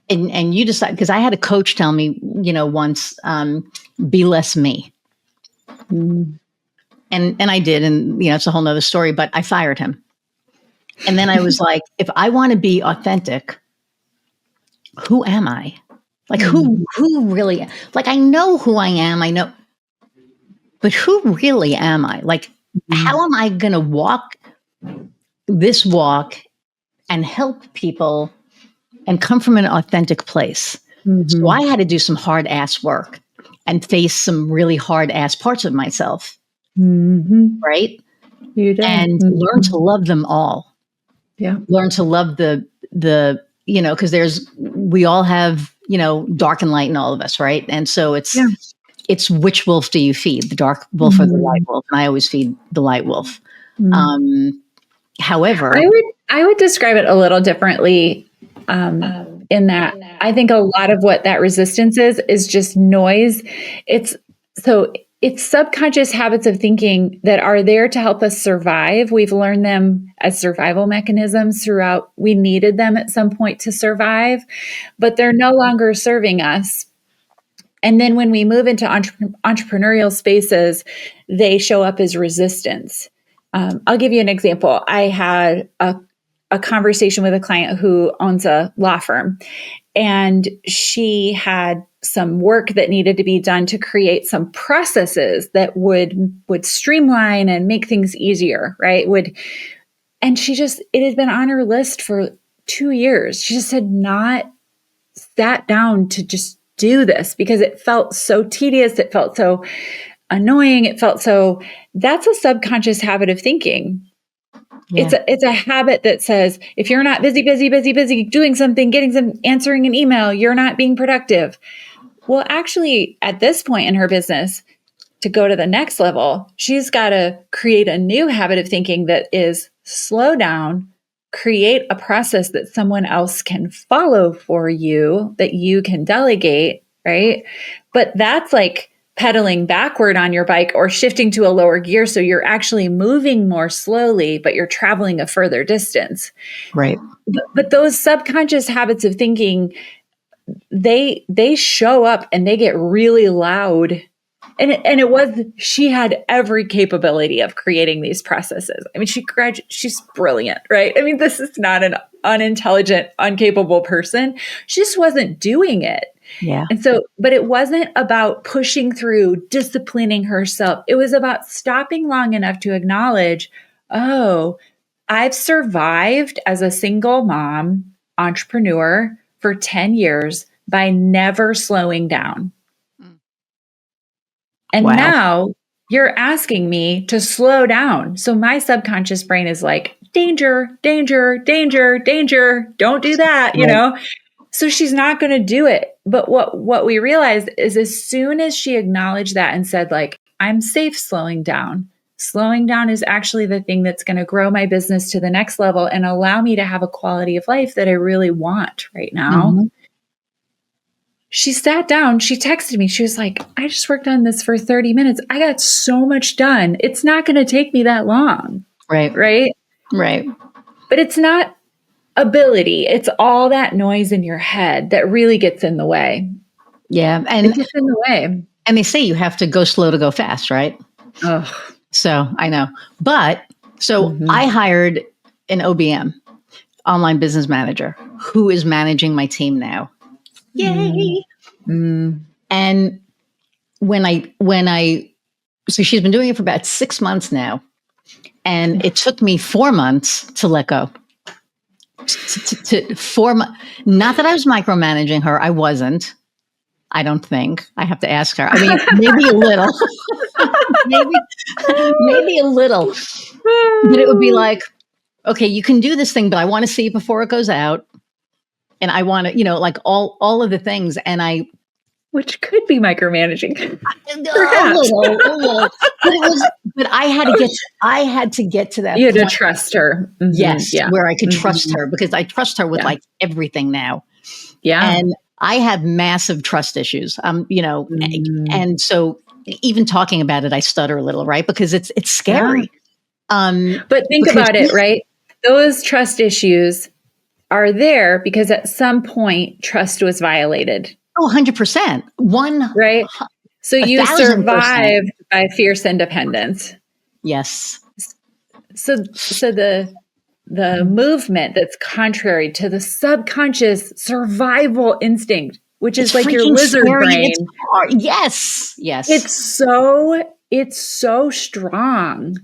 and you decide, because I had a coach tell me, once, be less me. And I did. And, it's a whole nother story, but I fired him. And then I was like, if I want to be authentic, who am I? Like who really, like, I know who I am. I know, but who really am I? Like, how am I going to walk this walk and help people and come from an authentic place? So I had to do some hard ass work and face some really hard ass parts of myself. Right. And learn to love them all. Yeah. Learn to love the, because we all have, dark and light in all of us. Right. And so it's which wolf do you feed, the dark wolf or the light wolf? And I always feed the light wolf. However, I would describe it a little differently in that I think a lot of what that resistance is just noise. It's subconscious habits of thinking that are there to help us survive. We've learned them as survival mechanisms throughout. We needed them at some point to survive, but they're no longer serving us. And then when we move into entrepreneurial spaces, they show up as resistance. I'll give you an example. I had a conversation with a client who owns a law firm, and she had some work that needed to be done to create some processes that would streamline and make things easier, right? And it had been on her list for 2 years. She just had not sat down to just do this because it felt so tedious. It felt so annoying. That's a subconscious habit of thinking. Yeah. It's a habit that says, if you're not busy, doing something, answering an email, you're not being productive. Well, actually, at this point in her business, to go to the next level, she's got to create a new habit of thinking that is slow down, create a process that someone else can follow for you, that you can delegate, right? But that's like pedaling backward on your bike or shifting to a lower gear. So you're actually moving more slowly, but you're traveling a further distance. Right. But those subconscious habits of thinking, they show up and they get really loud And it was, she had every capability of creating these processes. I mean, she's brilliant, right? I mean, this is not an unintelligent, incapable person. She just wasn't doing it. Yeah. And so, but it wasn't about pushing through, disciplining herself. It was about stopping long enough to acknowledge, oh, I've survived as a single mom entrepreneur for 10 years by never slowing down. And Wow. now you're asking me to slow down. So my subconscious brain is like, danger, danger, danger, danger. Don't do that, you know? So she's not going to do it. But what we realized is as soon as she acknowledged that and said, like, I'm safe slowing down is actually the thing that's going to grow my business to the next level and allow me to have a quality of life that I really want right now. Mm-hmm. She sat down, she texted me. She was like, I just worked on this for 30 minutes. I got so much done. It's not going to take me that long. Right. But it's not ability. It's all that noise in your head that really gets in the way. Yeah. And it gets in the way. And they say you have to go slow to go fast, right? Oh. So I know. But I hired an OBM, online business manager, who is managing my team now. Yay. And so she's been doing it for about 6 months now. And it took me 4 months to let go. To 4 months. Not that I was micromanaging her. I wasn't. I don't think. I have to ask her. I mean, maybe a little. maybe a little. But it would be like, okay, you can do this thing, but I want to see it before it goes out. And I want to, like all of the things. And which could be micromanaging. A little. But I had to get to that. You had to trust her. Mm-hmm. Yes. Yeah. Where I could trust her, because I trust her with like everything now. Yeah. And I have massive trust issues. And so even talking about it, I stutter a little, right? Because it's scary. Yeah. But think about it, right? Those trust issues are there because at some point trust was violated. Oh, 100%. Right? So you survived by fierce independence. Yes. So the movement that's contrary to the subconscious survival instinct, which is like your lizard brain. Yes. It's so strong.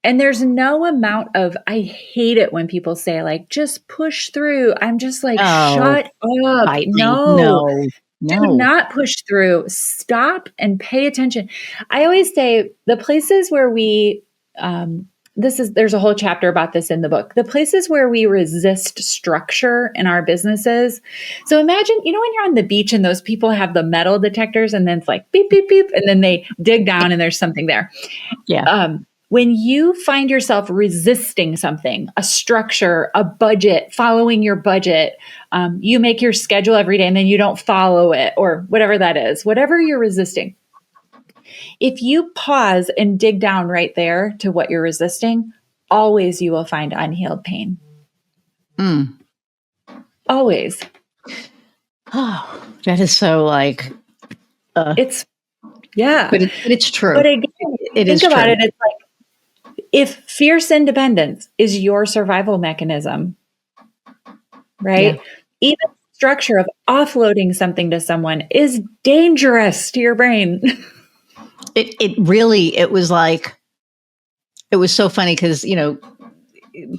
And there's no amount of, I hate it when people say like, just push through. I'm just like, shut up. No. Do not push through. Stop and pay attention. I always say the places where we, there's a whole chapter about this in the book. The places where we resist structure in our businesses. So imagine, when you're on the beach and those people have the metal detectors and then it's like beep, beep, beep. And then they dig down and there's something there. Yeah. When you find yourself resisting something, a structure, a budget, following your budget, you make your schedule every day and then you don't follow it or whatever that is, whatever you're resisting. If you pause and dig down right there to what you're resisting, always you will find unhealed pain. Always. Oh, that is so like... But it's true. But again, think about it, it's like, if fierce independence is your survival mechanism, right? Yeah. Even the structure of offloading something to someone is dangerous to your brain. It was so funny because,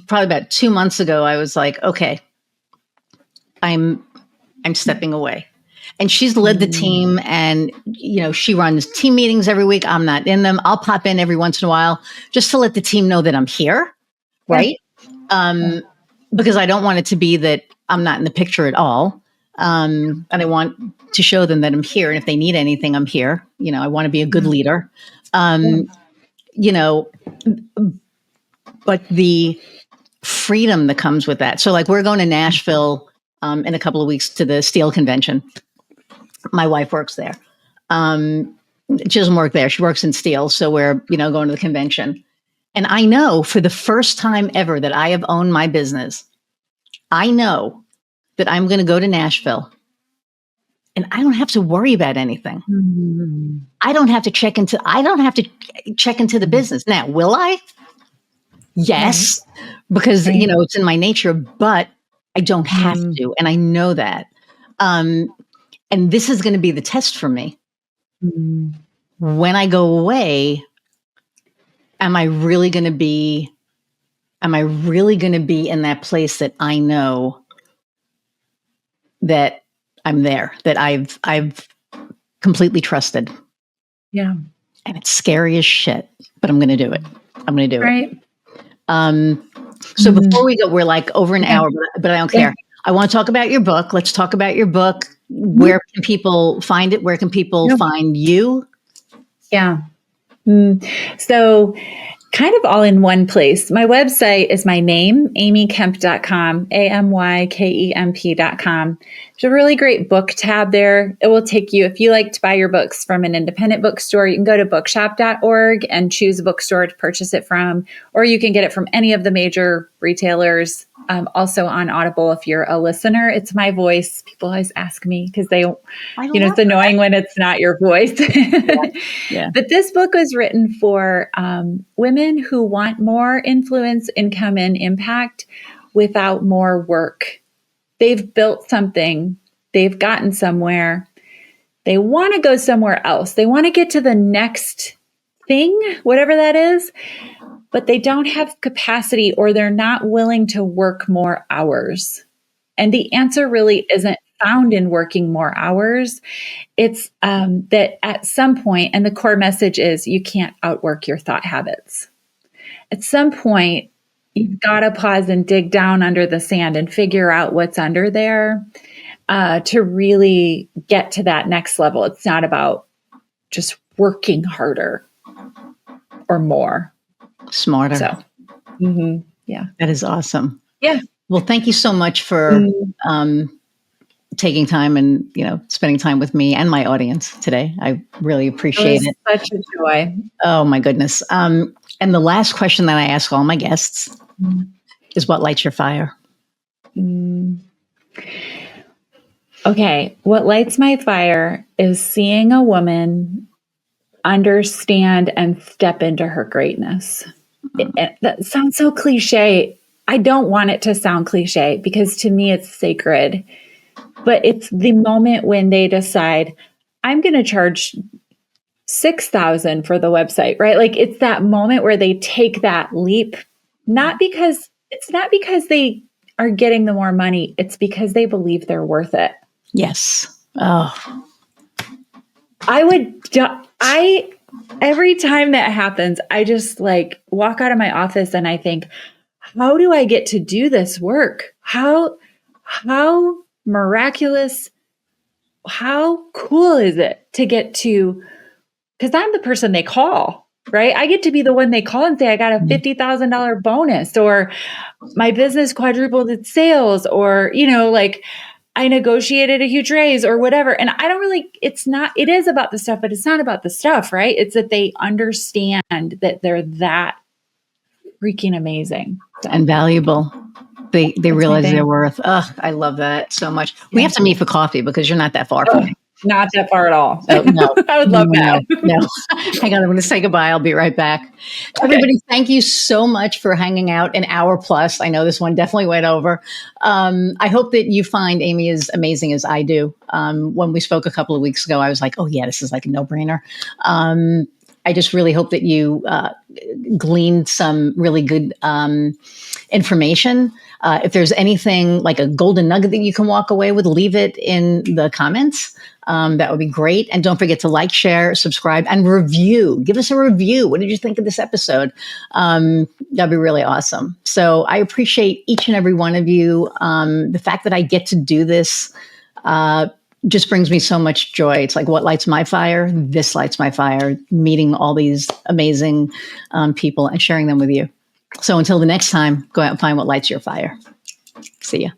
probably about 2 months ago, I was like, okay, I'm stepping away. And she's led the team and, she runs team meetings every week. I'm not in them. I'll pop in every once in a while just to let the team know that I'm here. Right. Because I don't want it to be that I'm not in the picture at all. And I want to show them that I'm here. And if they need anything, I'm here. I want to be a good leader. But the freedom that comes with that. So like we're going to Nashville in a couple of weeks to the Steel Convention. My wife works there. She doesn't work there. She works in steel. So we're, going to the convention. And I know for the first time ever that I have owned my business, I know that I'm going to go to Nashville and I don't have to worry about anything. Mm-hmm. I don't have to check into the business. Now, will I? Yes, because, Right. it's in my nature, but I don't have to. And I know that. And this is going to be the test for me. Mm. When I go away, am I really going to be in that place that I know that I'm there, that I've completely trusted? Yeah. And it's scary as shit, but I'm going to do it. I'm going to do Right. it. So before we go, we're like over an hour, but I don't care. I want to talk about your book. Let's talk about your book. Where can people find it? Where can people find you? Yeah. So kind of all in one place. My website is my name, amykemp.com, AMYKEMP.com. There's a really great book tab there. It will take you, if you like to buy your books from an independent bookstore, you can go to bookshop.org and choose a bookstore to purchase it from, or you can get it from any of the major retailers. Also on Audible, if you're a listener, it's my voice. People always ask me because it's annoying when it's not your voice. Yeah. But this book was written for women who want more influence, income, and impact without more work. They've built something, they've gotten somewhere, they want to go somewhere else. They want to get to the next thing, whatever that is, but they don't have capacity or they're not willing to work more hours. And the answer really isn't found in working more hours. It's that at some point, and the core message is you can't outwork your thought habits. At some point, you've got to pause and dig down under the sand and figure out what's under there to really get to that next level. It's not about just working harder or more. Smarter. So, yeah. That is awesome. Yeah. Well, thank you so much for taking time and, spending time with me and my audience today. I really appreciate it. Such a joy. Oh my goodness. And the last question that I ask all my guests is, what lights your fire? Okay. What lights my fire is seeing a woman understand and step into her greatness. That sounds so cliche. I don't want it to sound cliche because to me it's sacred. But it's the moment when they decide, I'm going to charge $6,000 for the website, right? Like it's that moment where they take that leap, not because they are getting the more money. It's because they believe they're worth it. Yes. Oh, every time that happens, I just like walk out of my office and I think, how do I get to do this work? How miraculous, how cool is it to get to, because I'm the person they call, right? I get to be the one they call and say, I got a $50,000 bonus, or my business quadrupled its sales, or, I negotiated a huge raise or whatever. And I don't really, it is about the stuff, but it's not about the stuff, right? It's that they understand that they're that freaking amazing. And valuable. They realize their worth. Oh, I love that so much. We have to meet for coffee because you're not that far from me. Not that far at all. Oh, no. I would love that. No. Hang on, I'm going to say goodbye. I'll be right back. Okay. Everybody, thank you so much for hanging out an hour plus. I know this one definitely went over. I hope that you find Amy as amazing as I do. When we spoke a couple of weeks ago, I was like, oh yeah, this is like a no-brainer. I just really hope that you gleaned some really good information. If there's anything like a golden nugget that you can walk away with, leave it in the comments. That would be great. And don't forget to like, share, subscribe, and review. Give us a review. What did you think of this episode? That'd be really awesome. So I appreciate each and every one of you. The fact that I get to do this just brings me so much joy. It's like, what lights my fire? This lights my fire, meeting all these amazing people and sharing them with you. So until the next time, go out and find what lights your fire. See ya.